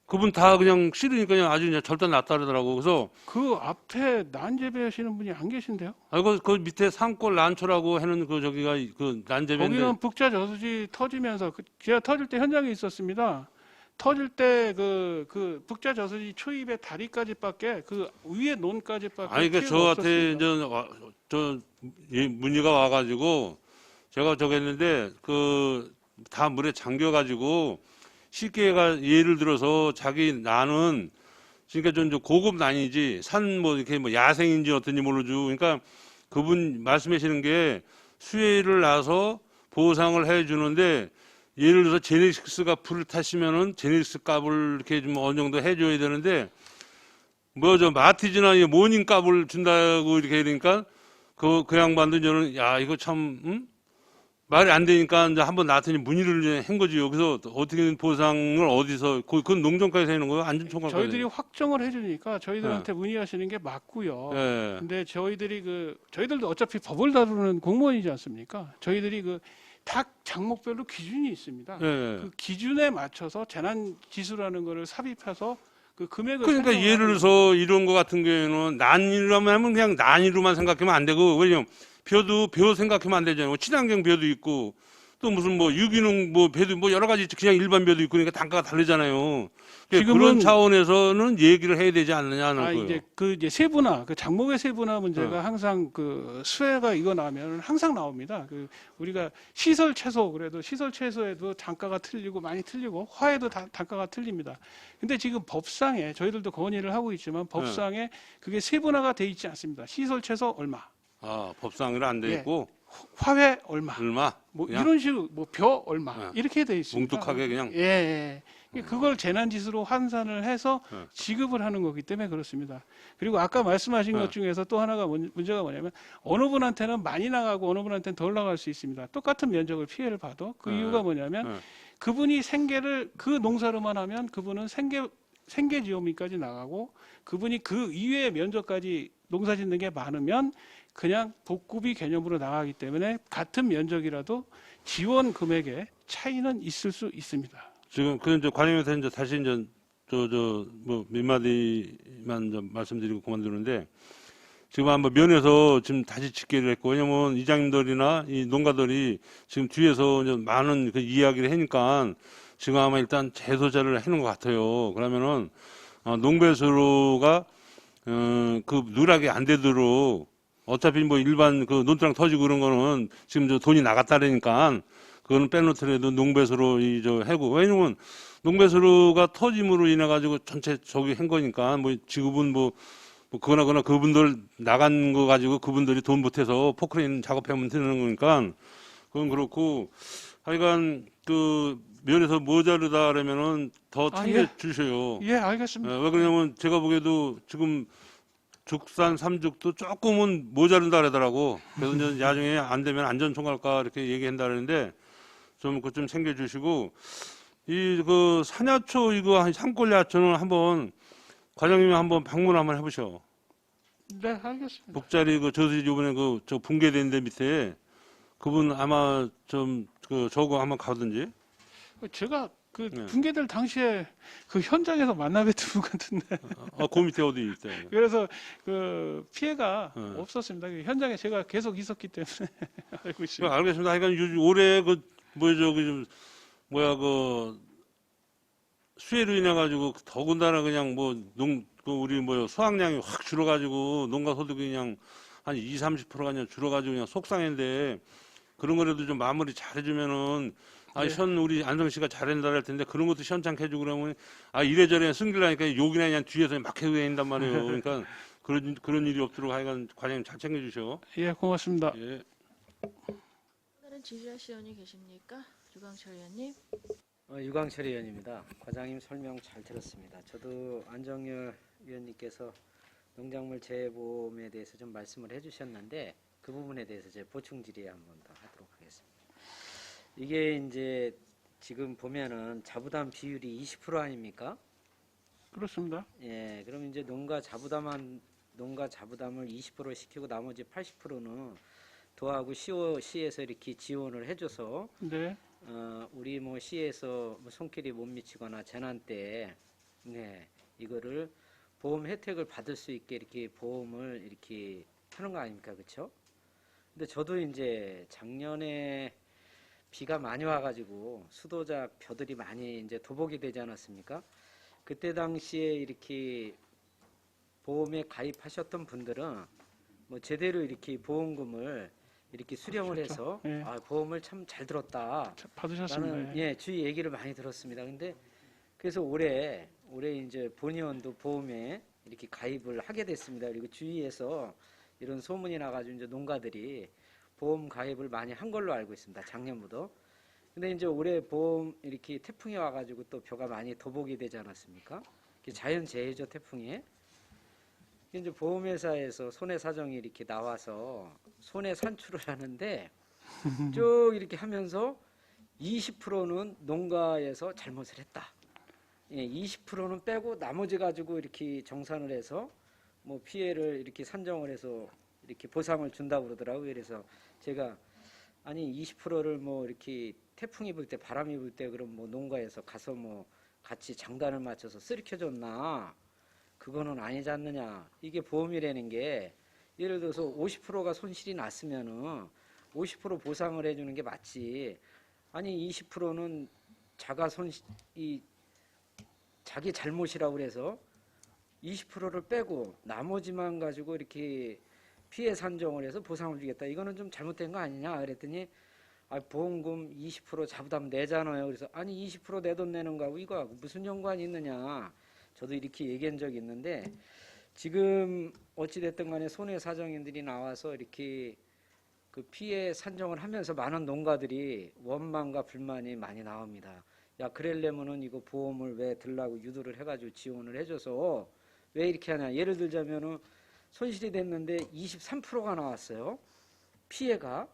그분 다 그냥 싫으니까 그냥 아주 그냥 절단 났다 그러더라고. 그래서 그 앞에 난재배하시는 분이 안 계신데요? 그 밑에 상콜난초라고 하는 그 저기가 그 난재배인데 거기는 북자 저수지 터지면서 제가 터질 때 현장에 있었습니다. 터질 때 그 북자 저수지 초입의 다리까지밖에 그 위에 논까지밖에 아니 그 피해가 저한테 없었습니다. 이제 문의가 와가지고 제가 저기 했는데 그 다 물에 잠겨가지고 쉽게가 예를 들어서 자기 나는 그러니까 좀 고급 난이지 산 뭐 이렇게 뭐 야생인지 어떤지 모르죠. 그러니까 그분 말씀하시는 게 수해를 나서 보상을 해주는데 예를 들어서 제네시스가 불을 타시면은 제네시스 값을 이렇게 좀 어느 정도 해줘야 되는데 뭐 저 마티즈나 모닝 값을 준다고 이렇게 그러니까 그 양반도 저는 야 이거 참 말이 안 되니까 이제 한번 나한테 문의를 한 거지요. 그래서 어떻게 보상을 어디서 그건 농정과에서 하는 거예요? 안전총괄과에서? 저희들이 확정을 해주니까 저희들한테 문의하시는 게 맞고요. 네. 근데 저희들도 어차피 법을 다루는 공무원이지 않습니까? 저희들이 각 장목별로 기준이 있습니다. 네. 그 기준에 맞춰서 재난 지수라는 거를 삽입해서 그 금액을 그러니까 산정하는 예를 들어서 이런 거 같은 경우에는 난이라면 하면 그냥 난이로만 생각하면 안 되고 왜냐면 벼 생각하면 안 되잖아요. 친환경 벼도 있고 또 무슨 뭐 유기농 뭐 벼도 뭐 여러 가지 그냥 일반 벼도 있고 그러니까 단가가 다르잖아요. 그러니까 그런 차원에서는 얘기를 해야 되지 않느냐는 거예요. 이제 세분화, 그 장목의 세분화 문제가 항상 그 수해가 이거 나면 항상 나옵니다. 우리가 시설 채소 그래도 시설 채소에도 단가가 틀리고 많이 틀리고 화에도 단가가 틀립니다. 근데 지금 법상에 저희들도 건의를 하고 있지만 법상에 그게 세분화가 돼 있지 않습니다. 시설 채소 얼마, 법상으로 안 돼 예. 있고 화훼 얼마, 뭐 그냥 이런 식으로 뭐 벼 얼마 이렇게 돼 있습니다. 뭉툭하게 그냥 예. 그걸 재난지수로 환산을 해서 네. 지급을 하는 거기 때문에 그렇습니다. 그리고 아까 말씀하신 네. 것 중에서 또 하나가 문제가 뭐냐면 어느 분한테는 많이 나가고 어느 분한테는 덜 나갈 수 있습니다. 똑같은 면적을 피해를 봐도 그 네. 이유가 뭐냐면 네. 그분이 생계를 그 농사로만 하면 그분은 생계지원비까지 나가고 그분이 그 이외의 면적까지 농사 짓는 게 많으면 그냥 복구비 개념으로 나가기 때문에 같은 면적이라도 지원 금액에 차이는 있을 수 있습니다. 지금 그 이제 관련해서 이제 다시 이제 뭐 몇 마디만 좀 말씀드리고 그만두는데 지금 한번 면에서 지금 다시 짓기를 했고 왜냐면 이장님들이나 이 농가들이 지금 뒤에서 이제 많은 그 이야기를 하니까 지금 아마 일단 재소자를 해놓은 것 같아요. 그러면은 농배수로가 그 누락이 안 되도록 어차피 뭐 일반 그 논두랑 터지고 그런 거는 지금 저 돈이 나갔다라니까 그거는 빼놓더라도 농배수로 해고 왜냐면 농배수로가 터짐으로 인해 가지고 전체 저기 한 거니까 뭐 지급은 뭐 그거나 그분들 나간 거 가지고 그분들이 돈 못해서 포크레인 작업하면 되는 거니까 그건 그렇고 하여간 그 면에서 모자르다 그러면은 더 챙겨 주셔요. 예, 알겠습니다. 왜 그러냐면 제가 보기에도 지금 죽산 삼죽도 조금은 모자른다 그러더라고. 그래서 이제 나중에 안 되면 안전총괄과 이렇게 얘기한다 그러는데 좀 그것 좀 챙겨주시고 이 그 산야초 이거 한 산골야초는 한번 과장님이 한번 방문 한번 해보셔. 네, 알겠습니다. 북자리 그 저수지 이번에 저 붕괴된 데 밑에 그분 아마 좀 저거 한번 가든지. 제가 네. 붕괴될 당시에 그 현장에서 만나뵀던 분 같은데. 그 밑에 어디 있대. 그래서 그 피해가 네. 없었습니다. 그 현장에 제가 계속 있었기 때문에 알고 있습니다. 알겠습니다. 하여간 올해 수해로 인해 가지고 더군다나 그냥 그 우리 뭐 수확량이 확 줄어가지고 농가 소득이 그냥 한 20, 30%가 그냥 줄어가지고 그냥 속상했는데 그런 거라도 좀 마무리 잘해주면은 네. 현 우리 안성 씨가 잘한다 할 텐데 그런 것도 시원찮게 해주고 그러면 이래저래 승질나니까 욕이나 그냥 뒤에서 막 해도 된단 말이에요. 그러니까 그런 일이 없도록 하여간 과장님 잘 챙겨주셔. 예, 고맙습니다. 예. 다른 질의하실 의원이 계십니까? 유광철 의원님. 유광철 의원입니다. 과장님 설명 잘 들었습니다. 저도 안정열 의원님께서 농작물 재보험에 대해서 좀 말씀을 해주셨는데 그 부분에 대해서 제 보충 질의 한번 더 하도록 하겠습니다. 이게 이제 지금 보면은 자부담 비율이 20% 아닙니까? 그렇습니다. 예, 그럼 이제 농가 자부담을 20% 시키고 나머지 80%는 도하고 시에서 이렇게 지원을 해줘서 네. 우리 뭐 시에서 뭐 손길이 못 미치거나 재난 때, 네, 이거를 보험 혜택을 받을 수 있게 이렇게 보험을 이렇게 하는 거 아닙니까, 그렇죠? 근데 저도 이제 작년에 비가 많이 와가지고 수도작 벼들이 많이 이제 도복이 되지 않았습니까? 그때 당시에 이렇게 보험에 가입하셨던 분들은 뭐 제대로 이렇게 보험금을 이렇게 수령을 해서 예. 보험을 참 잘 들었다. 받으셨습니다. 라는 주위 얘기를 많이 들었습니다. 근데 그래서 올해 이제 본의원도 보험에 이렇게 가입을 하게 됐습니다. 그리고 주위에서 이런 소문이 나가지고 이제 농가들이 보험 가입을 많이 한 걸로 알고 있습니다. 작년부터. 근데 이제 올해 보험 이렇게 태풍이 와가지고 또 벼가 많이 도복이 되지 않았습니까? 자연재해죠, 태풍이. 이제 보험회사에서 손해사정이 이렇게 나와서 손해산출을 하는데 쭉 이렇게 하면서 20%는 농가에서 잘못을 했다. 20%는 빼고 나머지 가지고 이렇게 정산을 해서 뭐 피해를 이렇게 산정을 해서 이렇게 보상을 준다고 그러더라고요. 그래서 제가 아니 20%를 뭐 이렇게 태풍이 불 때 바람이 불 때 그럼 뭐 농가에서 가서 뭐 같이 장단을 맞춰서 쓰리켜줬나? 그거는 아니지 않느냐. 이게 보험이라는 게 예를 들어서 50%가 손실이 났으면은 50% 보상을 해주는 게 맞지. 아니 20%는 자기 잘못이라고 그래서 20%를 빼고 나머지만 가지고 이렇게 피해 산정을 해서 보상을 주겠다. 이거는 좀 잘못된 거 아니냐. 그랬더니 보험금 20% 자부담 내잖아요. 그래서 아니 20% 내 돈 내는 거하고 이거하고 무슨 연관이 있느냐. 저도 이렇게 얘기한 적이 있는데 지금 어찌됐든 간에 손해사정인들이 나와서 이렇게 그 피해 산정을 하면서 많은 농가들이 원망과 불만이 많이 나옵니다. 야, 그러려면은 이거 보험을 왜 들라고 유도를 해가지고 지원을 해줘서 왜 이렇게 하냐. 예를 들자면은 손실이 됐는데 23%가 나왔어요. 피해가.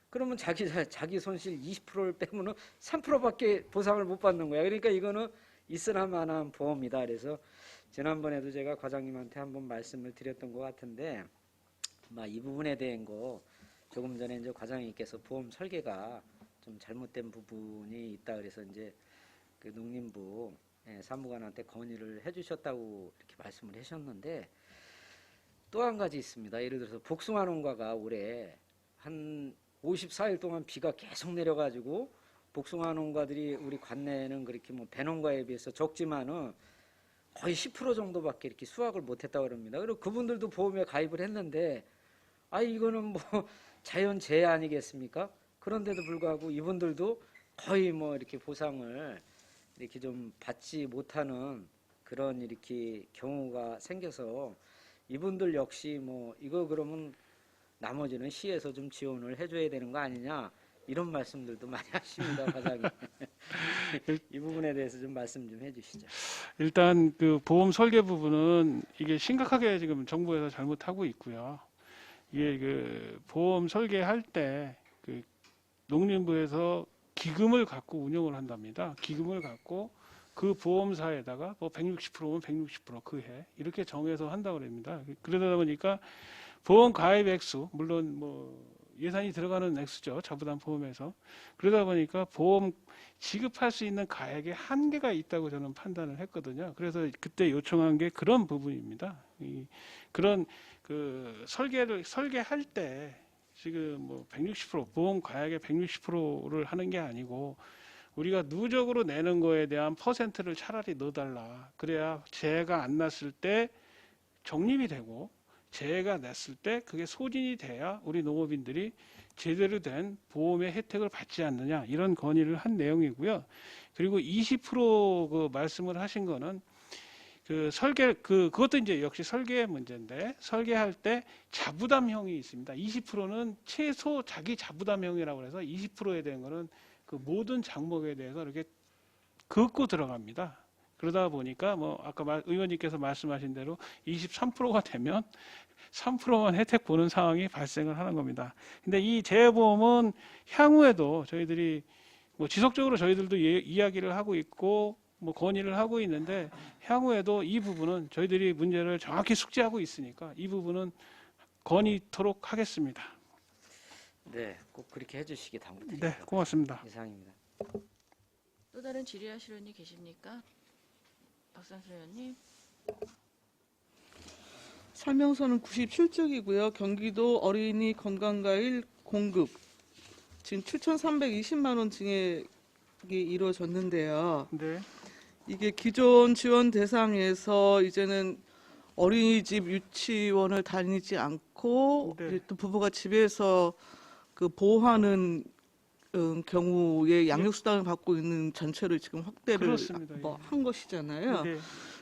그러면 자기 손실 20%를 빼면은 3%밖에 보상을 못 받는 거야. 그러니까 이거는 있으나 마나한 보험이다. 그래서 지난번에도 제가 과장님한테 한번 말씀을 드렸던 것 같은데 이 부분에 대한 거 조금 전에 이제 과장님께서 보험 설계가 좀 잘못된 부분이 있다 그래서 이제 그 농림부 사무관한테 건의를 해주셨다고 이렇게 말씀을 하셨는데 또 한 가지 있습니다. 예를 들어서 복숭아 농가가 올해 한 54일 동안 비가 계속 내려가지고 복숭아 농가들이 우리 관내는 그렇게 뭐 배농가에 비해서 적지만은 거의 10% 정도밖에 이렇게 수확을 못했다고 그럽니다. 그리고 그분들도 보험에 가입을 했는데 이거는 뭐 자연재해 아니겠습니까? 그런데도 불구하고 이분들도 거의 뭐 이렇게 보상을 이렇게 좀 받지 못하는 그런 이렇게 경우가 생겨서 이분들 역시 뭐 이거 그러면 나머지는 시에서 좀 지원을 해줘야 되는 거 아니냐 이런 말씀들도 많이 하십니다, 과장님. 이 부분에 대해서 좀 말씀 좀 해주시죠. 일단 그 보험 설계 부분은 이게 심각하게 지금 정부에서 잘못하고 있고요. 이게 그 보험 설계할 때 그 농림부에서 기금을 갖고 운영을 한답니다. 기금을 갖고 그 보험사에다가 뭐 160%면 160% 그 해 이렇게 정해서 한다고 합니다. 그러다 보니까 보험 가입 액수 물론 뭐 예산이 들어가는 액수죠. 자부담 보험에서. 그러다 보니까 보험 지급할 수 있는 가액에 한계가 있다고 저는 판단을 했거든요. 그래서 그때 요청한 게 그런 부분입니다. 그런 그 설계할 때 지금 뭐 160% 보험 가액의 160%를 하는 게 아니고 우리가 누적으로 내는 거에 대한 퍼센트를 차라리 넣어달라. 그래야 재해가 안 났을 때 적립이 되고 재해가 났을 때 그게 소진이 돼야 우리 농업인들이 제대로 된 보험의 혜택을 받지 않느냐 이런 건의를 한 내용이고요. 그리고 20% 말씀을 하신 거는 그것도 이제 역시 설계의 문제인데 설계할 때 자부담형이 있습니다. 20%는 최소 자기 자부담형이라고 해서 20%에 대한 거는 그 모든 장목에 대해서 이렇게 긋고 들어갑니다. 그러다 보니까 아까 의원님께서 말씀하신 대로 23%가 되면 3%만 혜택 보는 상황이 발생을 하는 겁니다. 근데 이 재해보험은 향후에도 저희들이 지속적으로 저희들도 이야기를 하고 있고 건의를 하고 있는데 향후에도 이 부분은 저희들이 문제를 정확히 숙지하고 있으니까 이 부분은 건의토록 하겠습니다. 네, 꼭 그렇게 해주시기 당부드립니다. 네, 고맙습니다. 이상입니다. 또 다른 질의하실 의원님 계십니까? 박상수 의원님. 설명서는 97쪽이고요. 경기도 어린이 건강과일 공급 지금 7,320만 원 증액이 이루어졌는데요. 네, 이게 기존 지원 대상에서 이제는 어린이집 유치원을 다니지 않고 네. 이제 또 부부가 집에서 그 보호하는 경우에 양육수당을 받고 있는 전체를 지금 확대를 그렇습니다. 한 것이잖아요. 네,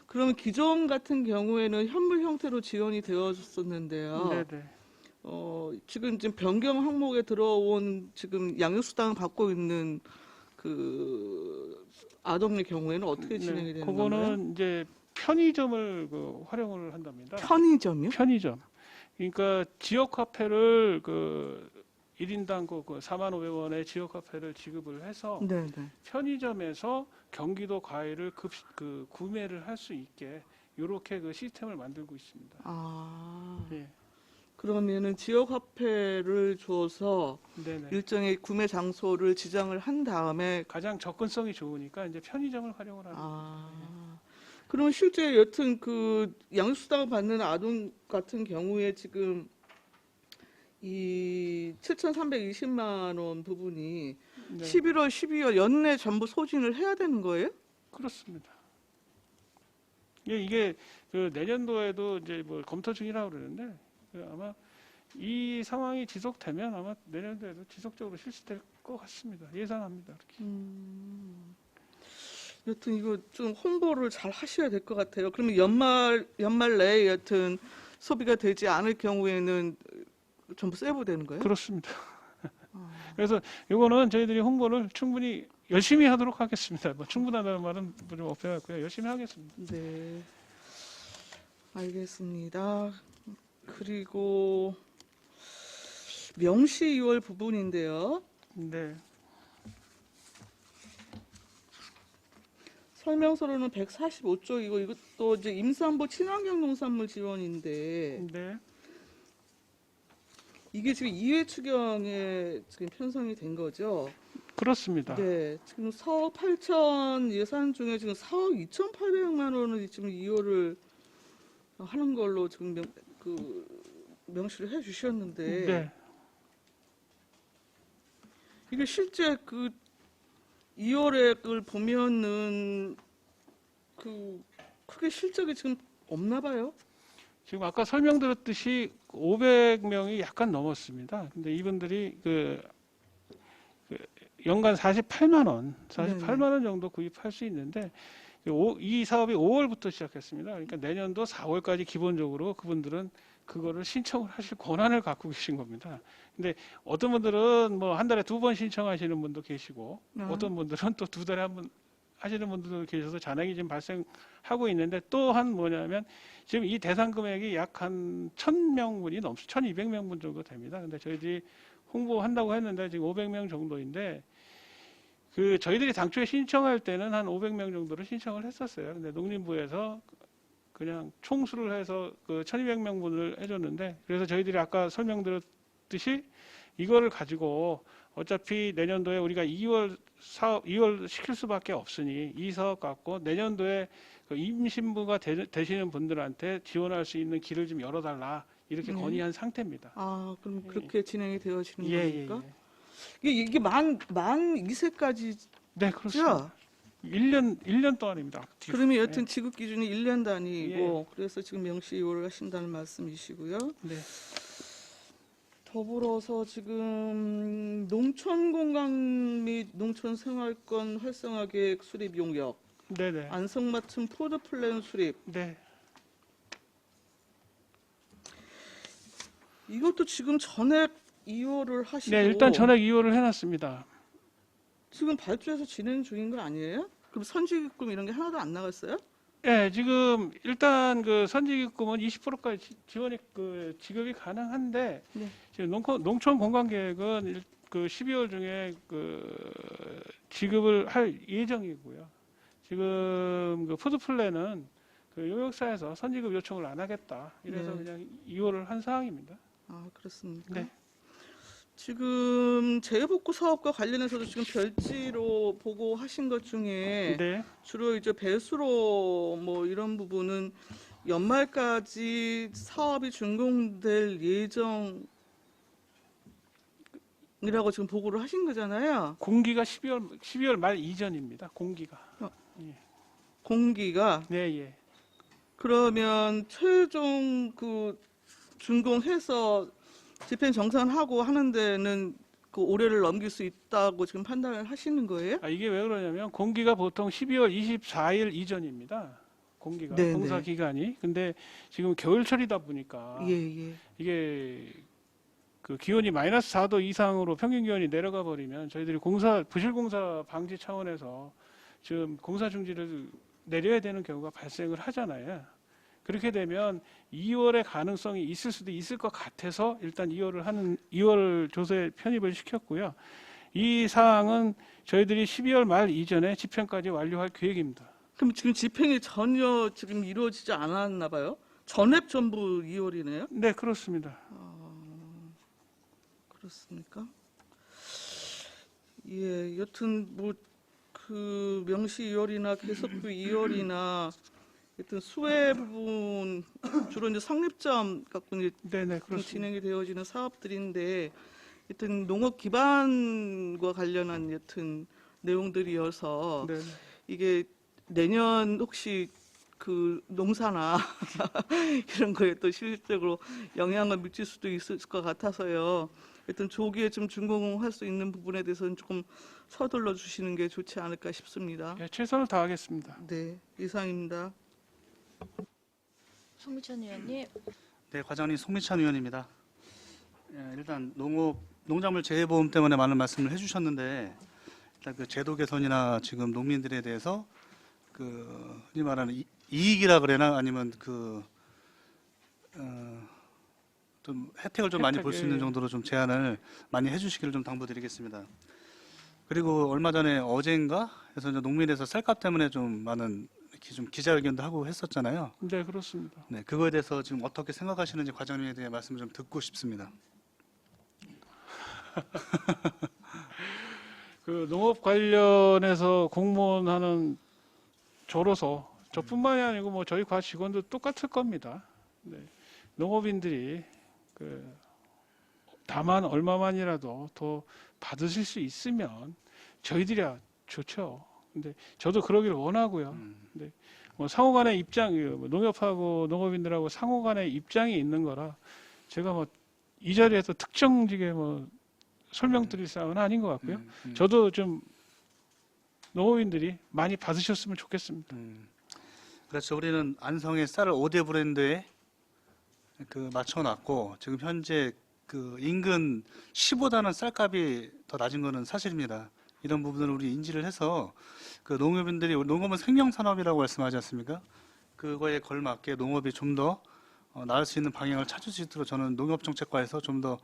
그러면 기존 같은 경우에는 현물 형태로 지원이 되어졌었는데요. 네, 네. 지금 변경 항목에 들어온 지금 양육수당을 받고 있는 그 아동의 경우에는 어떻게 진행이 되는 건가요? 그거는 이제 편의점을 활용을 한답니다. 편의점이요? 편의점. 그러니까 지역 화폐를 1인당 4,500원의 지역 화폐를 지급을 해서 네네. 편의점에서 경기도 과일을 구매를 할 수 있게 이렇게 시스템을 만들고 있습니다. 아, 예. 그러면은 지역 화폐를 줘서 네네. 일정의 구매 장소를 지정을 한 다음에 가장 접근성이 좋으니까 이제 편의점을 활용을 하는 거예요. 아, 그럼 실제 여튼 그 양육수당을 받는 아동 같은 경우에 지금 이 7,320만 원 부분이 네. 11월, 12월 연내 전부 소진을 해야 되는 거예요? 그렇습니다. 이게 내년도에도 이제 검토 중이라고 그러는데 아마 이 상황이 지속되면 아마 내년도에도 지속적으로 실시될 것 같습니다. 예상합니다. 그렇게. 여튼 이거 좀 홍보를 잘 하셔야 될 것 같아요. 그러면 연말 내에 여튼 소비가 되지 않을 경우에는 전부 세부되는 거예요? 그렇습니다. 그래서 이거는 저희들이 홍보를 충분히 열심히 하도록 하겠습니다. 충분하다는 말은 좀 없애갖고요. 열심히 하겠습니다. 네, 알겠습니다. 그리고 명시 2월 부분인데요. 네, 설명서로는 145쪽이고 이것도 이제 임산부 친환경 농산물 지원인데 네, 이게 지금 2회 추경에 지금 편성이 된 거죠. 그렇습니다. 네, 지금 4억 8천 예산 중에 지금 4억 2,800만 원을 지금 이용을 하는 걸로 지금 명시를 해주셨는데 네. 이게 실제 2월에 그걸 보면은 크게 실적이 지금 없나 봐요. 지금 아까 설명드렸듯이 500명이 약간 넘었습니다. 근데 이분들이 연간 48만 원 정도 구입할 수 있는데 이 사업이 5월부터 시작했습니다. 그러니까 내년도 4월까지 기본적으로 그분들은 그거를 신청을 하실 권한을 갖고 계신 겁니다. 근데 어떤 분들은 한 달에 2번 신청하시는 분도 계시고 어떤 분들은 또 2달에 한 번 하시는 분들도 계셔서 잔액이 지금 발생하고 있는데 또한 뭐냐면 지금 이 대상 금액이 약 한 1,000명분이 1,200명분 정도 됩니다. 근데 저희들이 홍보한다고 했는데 지금 500명 정도인데 저희들이 당초에 신청할 때는 한 500명 정도를 신청을 했었어요. 근데 농림부에서 그냥 총수를 해서 1,200명분을 해줬는데 그래서 저희들이 아까 설명드렸듯이 이거를 가지고 어차피 내년도에 우리가 2월 시킬 수밖에 없으니 이 사업 갖고 내년도에 임신부가 되시는 분들한테 지원할 수 있는 길을 좀 열어달라 이렇게 건의한 상태입니다. 아, 그럼 그렇게 진행이 되어지는 예, 겁니까? 이게 만 2세까지 네, 그렇습니다. 1년 동안입니다. 액티브. 그러면 여튼 지급 기준이 1년 단위이고 그래서 지금 명시 이호를 하신다는 말씀이시고요. 네. 더불어서 지금 농촌 공간 및 농촌 생활권 활성화 계획 수립 용역, 네네. 안성맞춤 푸드 플랜 수립, 네. 이것도 지금 전액 이호를 하시고 네, 일단 전액 이호를 해놨습니다. 지금 발주해서 진행 중인 거 아니에요? 그럼 선지급금 이런 게 하나도 안 나갔어요? 네, 지금 일단 그 선지기금은 20%까지 지원이 지급이 가능한데 네. 지금 농촌 공간 계획은 그 12월 중에 그 지급을 할 예정이고요. 지금 그 푸드 플랜은 그 용역사에서 선지급 요청을 안 하겠다. 이래서 네. 그냥 2호를 한 상황입니다. 아 그렇습니까? 네. 지금 재해복구 사업과 관련해서도 지금 별지로 보고하신 것 중에 네. 주로 이제 배수로 뭐 이런 부분은 연말까지 사업이 준공될 예정이라고 지금 보고를 하신 거잖아요. 공기가 12월 말 이전입니다. 공기가. 공기가 네, 예. 그러면 최종 그 준공해서 집행 정산하고 하는 데는 그 올해를 넘길 수 있다고 지금 판단을 하시는 거예요? 아, 이게 왜 그러냐면 공기가 보통 12월 24일 이전입니다. 공기가 네, 공사 네. 기간이. 근데 지금 겨울철이다 보니까 예. 이게 그 기온이 마이너스 4도 이상으로 평균 기온이 내려가 버리면 저희들이 부실 공사 방지 차원에서 지금 공사 중지를 내려야 되는 경우가 발생을 하잖아요. 그렇게 되면 2월의 가능성이 있을 수도 있을 것 같아서 일단 2월 조서에 편입을 시켰고요. 이 사항은 저희들이 12월 말 이전에 집행까지 완료할 계획입니다. 그럼 지금 집행이 전혀 지금 이루어지지 않았나 봐요? 전액 전부 2월이네요? 네, 그렇습니다. 그렇습니까? 예, 여튼 뭐 그 명시 2월이나 개석부 2월이나 여튼 수혜 부분 주로 이제 성립점 갖고 이제 네네, 그렇습니다. 진행이 되어지는 사업들인데 여튼 농업 기반과 관련한 여튼 내용들이어서 네네. 이게 내년 혹시 그 농사나 이런 거에 또 실질적으로 영향을 미칠 수도 있을 것 같아서요. 일단 조기에 좀 준공할 수 있는 부분에 대해서는 조금 서둘러 주시는 게 좋지 않을까 싶습니다. 예, 최선을 다하겠습니다. 네, 이상입니다. 송미찬 의원님. 네, 과장님 송미찬 의원입니다. 일단 농작물 재해보험 때문에 많은 말씀을 해주셨는데 일단 그 제도 개선이나 지금 농민들에 대해서 그 흔히 말하는 이익이라 그래나 아니면 좀 혜택을 좀 많이 볼 수 있는 정도로 좀 제안을 많이 해주시기를 좀 당부드리겠습니다. 그리고 얼마 전에 어제인가 해서 이제 농민에서 쌀값 때문에 좀 많은 이렇게 좀 기자회견도 하고 했었잖아요. 네, 그렇습니다. 네, 그거에 대해서 지금 어떻게 생각하시는지 과장님에 대해 말씀을 좀 듣고 싶습니다. 그 농업 관련해서 공무원하는 저로서 저뿐만이 아니고 뭐 저희 과 직원도 똑같을 겁니다. 네. 농업인들이 다만 얼마만이라도 더 받으실 수 있으면 저희들이야 좋죠. 근데 저도 그러기를 원하고요. 근데 뭐 상호간의 농협하고 농업인들하고 상호간의 입장이 있는 거라 제가 뭐 이 자리에서 특정직에 뭐 설명드릴 사항은 아닌 것 같고요. 저도 좀 농업인들이 많이 받으셨으면 좋겠습니다. 그렇죠. 우리는 안성의 쌀을 5대 브랜드에 맞춰놨고 지금 현재 그 인근 시보다는 쌀값이 더 낮은 거는 사실입니다. 이런 부분을 우리 인지를 해서 그 농업인들이 농업은 생명산업이라고 말씀하지 않습니까? 그거에 걸맞게 농업이 좀 더 나을 수 있는 방향을 찾을 수 있도록 저는 농업정책과에서 좀 더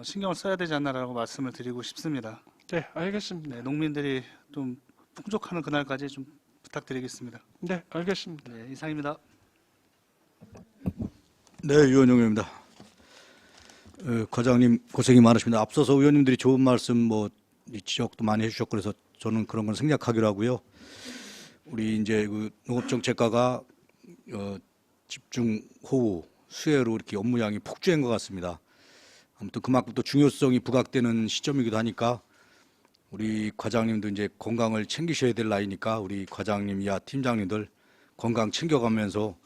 신경을 써야 되지 않나라고 말씀을 드리고 싶습니다. 네, 알겠습니다. 네, 농민들이 좀 풍족하는 그날까지 좀 부탁드리겠습니다. 네, 알겠습니다. 네, 이상입니다. 네, 유원영입니다. 과장님 고생이 많으십니다. 앞서서 의원님들이 좋은 말씀 지적도 많이 해주셨고 그래서 저는 그런 건 생략하기로 하고요. 우리 이제 그 농업정책과가 집중 호우 수해로 이렇게 업무량이 폭주한 것 같습니다. 아무튼 그만큼 또 중요성이 부각되는 시점이기도 하니까 우리 과장님도 이제 건강을 챙기셔야 될 나이니까 우리 과장님 이하 팀장님들 건강 챙겨가면서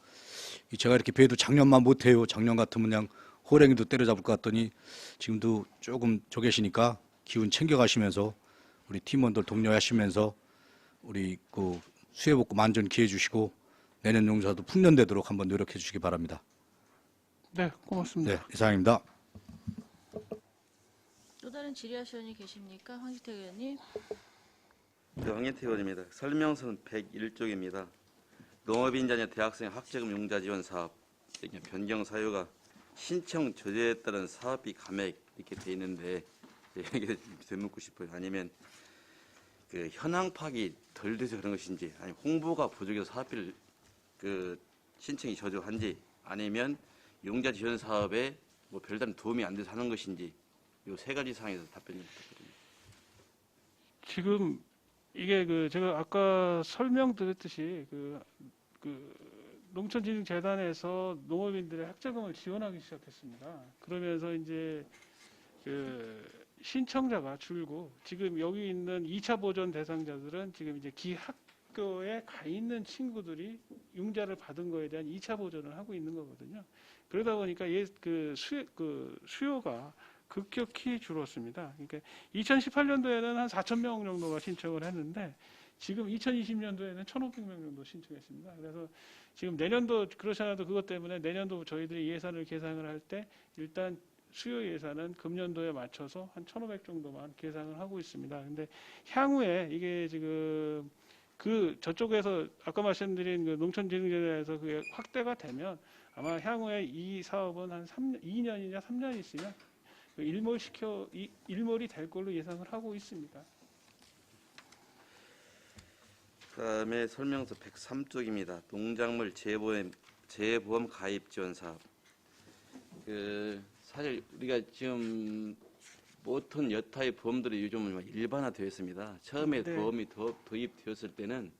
제가 이렇게 뵈도 작년만 못해요. 작년 같으면 그냥 호랭이도 때려잡을 것 같더니 지금도 조금 저 계시니까 기운 챙겨가시면서 우리 팀원들 독려하시면서 우리 그 수해복구 만전 기해 주시고 내년 용사도 풍년되도록 한번 노력해 주시기 바랍니다. 네, 고맙습니다. 네, 이상입니다. 또 다른 질의하실 의원이 계십니까? 황지태 의원님. 네, 황예태 의원입니다. 설명서는 101쪽입니다. 농업인자녀 대학생 학자금 융자 지원 사업 변경 사유가 신청 저조에 따른 사업비 감액 이렇게 돼 있는데 이게 되묻고 싶어요. 아니면 그 현황 파악이 덜 돼서 그런 것인지, 아니 홍보가 부족해서 사업비를 그 신청이 저조한지, 아니면 융자 지원 사업에 뭐 별다른 도움이 안 돼서 하는 것인지, 이 세 가지 사항에서 답변 좀 부탁드립니다. 지금 이게 그 제가 아까 설명드렸듯이 그 농촌진흥재단에서 농업인들의 학자금을 지원하기 시작했습니다. 그러면서 이제 그 신청자가 줄고 지금 여기 있는 2차 보전 대상자들은 지금 이제 기학교에 가 있는 친구들이 융자를 받은 거에 대한 2차 보전을 하고 있는 거거든요. 그러다 보니까 수요가 급격히 줄었습니다. 그러니까 2018년도에는 한 4,000명 정도가 신청을 했는데 지금 2020년도에는 1,500명 정도 신청했습니다. 그래서 지금 내년도 그렇지 않아도 그것 때문에 내년도 저희들이 예산을 계산을 할 때 일단 수요 예산은 금년도에 맞춰서 한 1,500 정도만 계산을 하고 있습니다. 근데 향후에 이게 지금 그 저쪽에서 아까 말씀드린 그 농촌진흥재단에서 그게 확대가 되면 아마 향후에 이 사업은 한 2년이냐 3년 있으면 일몰이 될 걸로 예상을 하고 있습니다. 그다음에 설명서 103쪽입니다. 농작물 재보험 가입 지원 사업. 사실 우리가 지금 모든 여타의 보험들이 요즘은 일반화되어 있습니다. 처음에 네. 보험이 도입되었을 때는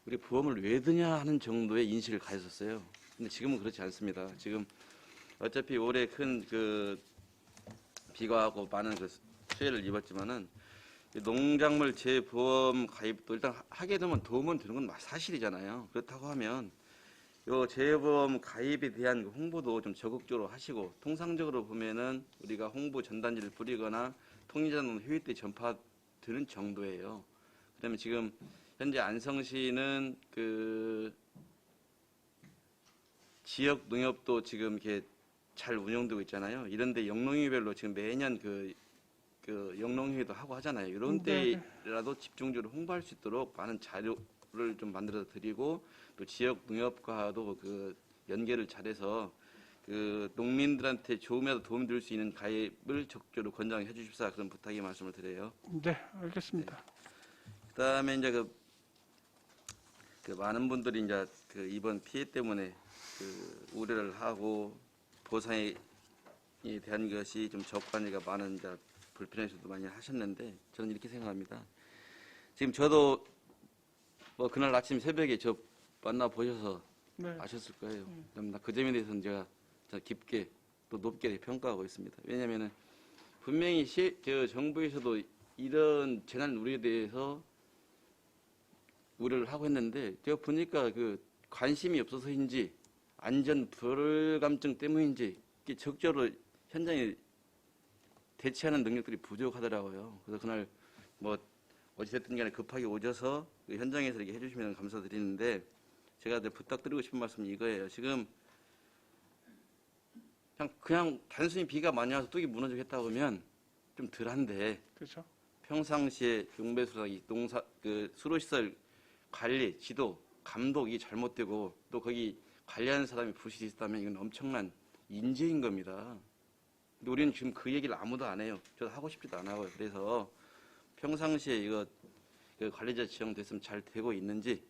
우리 보험을 왜 드냐 하는 정도의 인식을 가졌었어요. 근데 지금은 그렇지 않습니다. 지금 어차피 올해 큰 비가하고 많은 수혜를 입었지만은 농작물 재보험 가입도 일단 하게 되면 도움은 되는 건 사실이잖아요. 그렇다고 하면 요 재보험 가입에 대한 홍보도 좀 적극적으로 하시고, 통상적으로 보면은 우리가 홍보 전단지를 뿌리거나 통일자는 회의 때 전파되는 정도예요. 그다음에 지금 현재 안성시는 지역 농협도 지금 이렇게 잘 운영되고 있잖아요. 이런데 영농위별로 지금 매년 영농회의도 하고 하잖아요. 이런 때라도 집중적으로 홍보할 수 있도록 많은 자료를 좀 만들어 드리고, 또 지역 농협과도 연계를 잘해서 농민들한테 조금이라도 도움이 될 수 있는 가입을 적극적으로 권장해 주십사, 그런 부탁의 말씀을 드려요. 네, 알겠습니다. 그다음에 이제 많은 분들이 이제 이번 피해 때문에 우려를 하고 보상에 대한 것이 좀 적반하가 많은 이제 불편해서도 많이 하셨는데, 저는 이렇게 생각합니다. 지금 저도 그날 아침 새벽에 저 만나 보셔서 네. 아셨을 거예요. 그 점에 대해서는 제가 깊게 또 높게 평가하고 있습니다. 왜냐하면은 분명히 정부에서도 이런 재난 우려에 대해서 우려를 하고 했는데, 제가 보니까 관심이 없어서인지 안전 불감증 때문인지 이게 적절로 현장에 대처하는 능력들이 부족하더라고요. 그래서 그날 어찌됐든 간에 급하게 오셔서 현장에서 이렇게 해주시면 감사드리는데, 제가 부탁드리고 싶은 말씀이 이거예요. 지금 그냥 단순히 비가 많이 와서 뚝이 무너지고 했다고 하면 좀 덜한데, 그렇죠. 평상시에 용배수랑 수로시설 관리, 지도, 감독이 잘못되고 또 거기 관리하는 사람이 부실이 있다면 이건 엄청난 인재인 겁니다. 근데 우리는 지금 그 얘기를 아무도 안 해요. 저도 하고 싶지도 않아요. 그래서 평상시에 이거 관리자 지정됐으면 잘 되고 있는지,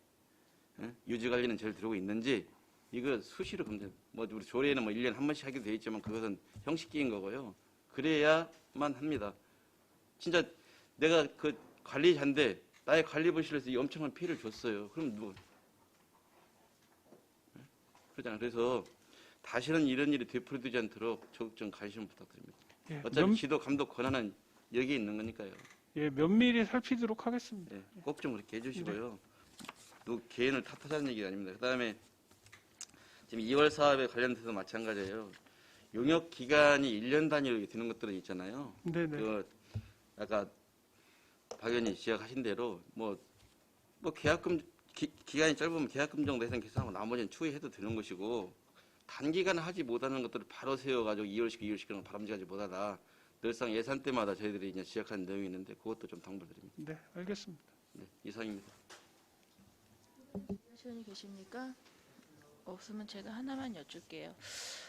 유지 관리는 잘 되고 있는지, 이거 수시로 검증. 우리 조례에는 1년에 한 번씩 하기도 돼 있지만 그것은 형식적인 거고요. 그래야만 합니다. 진짜 내가 관리자인데 나의 관리 부실에서 이 엄청난 피해를 줬어요. 그럼 그러잖아요. 그래서 다시는 이런 일이 되풀이되지 않도록 적극 관심 부탁드립니다. 예, 어차피 지도 감독 권한은 여기에 있는 거니까요. 예, 면밀히 살피도록 하겠습니다. 네, 꼭 좀 그렇게 해주시고요. 또 개인을 탓하자는 얘기가 아닙니다. 그다음에 지금 2월 사업에 관련돼서 마찬가지예요. 용역 기간이 1년 단위로 이렇게 되는 것들은 있잖아요. 네네. 그 아까 박 의원님 지적하신 대로 뭐 계약금 기간이 짧으면 계약금 정도 해서 계산하고 나머지는 추후에 해도 되는 것이고 단기간 하지 못하는 것들을 바로 세워가지고 2월시키는 건 바람직하지 못하다. 늘상 예산 때마다 저희들이 이제 지적하는 내용이 있는데 그것도 좀 당부드립니다. 네, 알겠습니다. 네, 이상입니다. 시원이 계십니까? 없으면 제가 하나만 여쭐게요.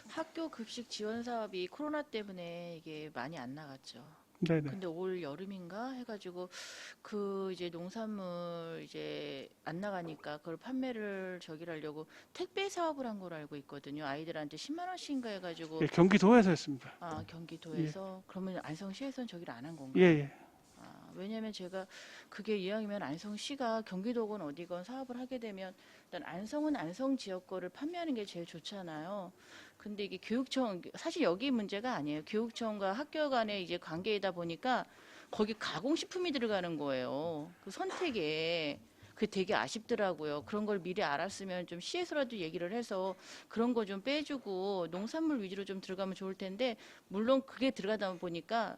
학교 급식 지원 사업이 코로나 때문에 이게 많이 안 나갔죠. 네네. 근데 올 여름인가 해가지고 그 이제 농산물 이제 안 나가니까 그걸 판매를 저기를 하려고 택배 사업을 한 걸로 알고 있거든요. 아이들한테 10만 원씩인가 해가지고 예, 경기도에서 했습니다. 경기도에서 그러면 안성시에서는 저기를 안 한 예, 건가요? 예. 왜냐면 제가 그게 이왕이면 안성시가 경기도건 어디건 사업을 하게 되면 일단 안성은 안성 지역 거를 판매하는 게 제일 좋잖아요. 근데 이게 교육청 사실 여기 문제가 아니에요. 교육청과 학교 간의 이제 관계이다 보니까 거기 가공식품이 들어가는 거예요. 그 선택에. 그게 되게 아쉽더라고요. 그런 걸 미리 알았으면 좀 시에서라도 얘기를 해서 그런 거 좀 빼주고 농산물 위주로 좀 들어가면 좋을 텐데 물론 그게 들어가다 보니까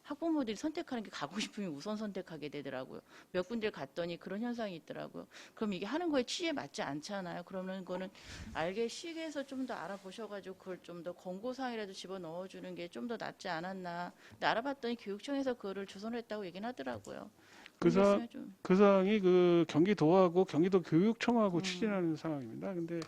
학부모들이 선택하는 게 가공식품이 우선 선택하게 되더라고요. 몇 군데 갔더니 그런 현상이 있더라고요. 그럼 이게 하는 거에 취지에 맞지 않잖아요. 그러면 그거는 알게 시에서 좀 더 알아보셔가지고 그걸 좀 더 권고사항이라도 집어넣어주는 게 좀 더 낫지 않았나. 근데 알아봤더니 교육청에서 그거를 조선했다고 얘기는 하더라고요. 그 사항이 그 경기도하고 경기도 교육청하고 추진하는 상황입니다. 근데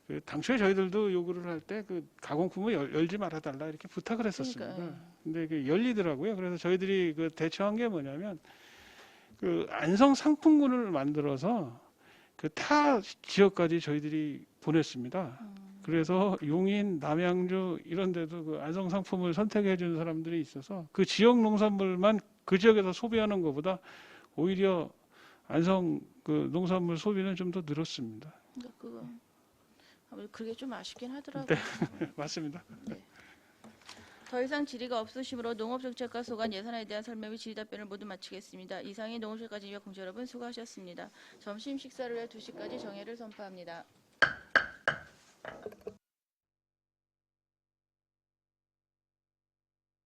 그 당초에 저희들도 요구를 할 때 그 가공품을 열지 말아달라 이렇게 부탁을 했었습니다. 그러니까요. 근데 그 열리더라고요. 그래서 저희들이 그 대처한 게 뭐냐면 그 안성 상품군을 만들어서 그 타 지역까지 저희들이 보냈습니다. 그래서 용인, 남양주 이런 데도 그 안성 상품을 선택해 준 사람들이 있어서 그 지역 농산물만 그 지역에서 소비하는 것보다 오히려 안성 그 농산물 소비는 좀 더 늘었습니다. 그러니까 그거 아무래도 그게 좀 아쉽긴 하더라고요. 맞습니다. 더 이상 질의가 없으시므로 농업정책과 소관 예산에 대한 설명 및 질의 답변을 모두 마치겠습니다. 이상이 농업실까지 공시 여러분 수고하셨습니다. 점심 식사를 위해 2시까지 정회를 선포합니다.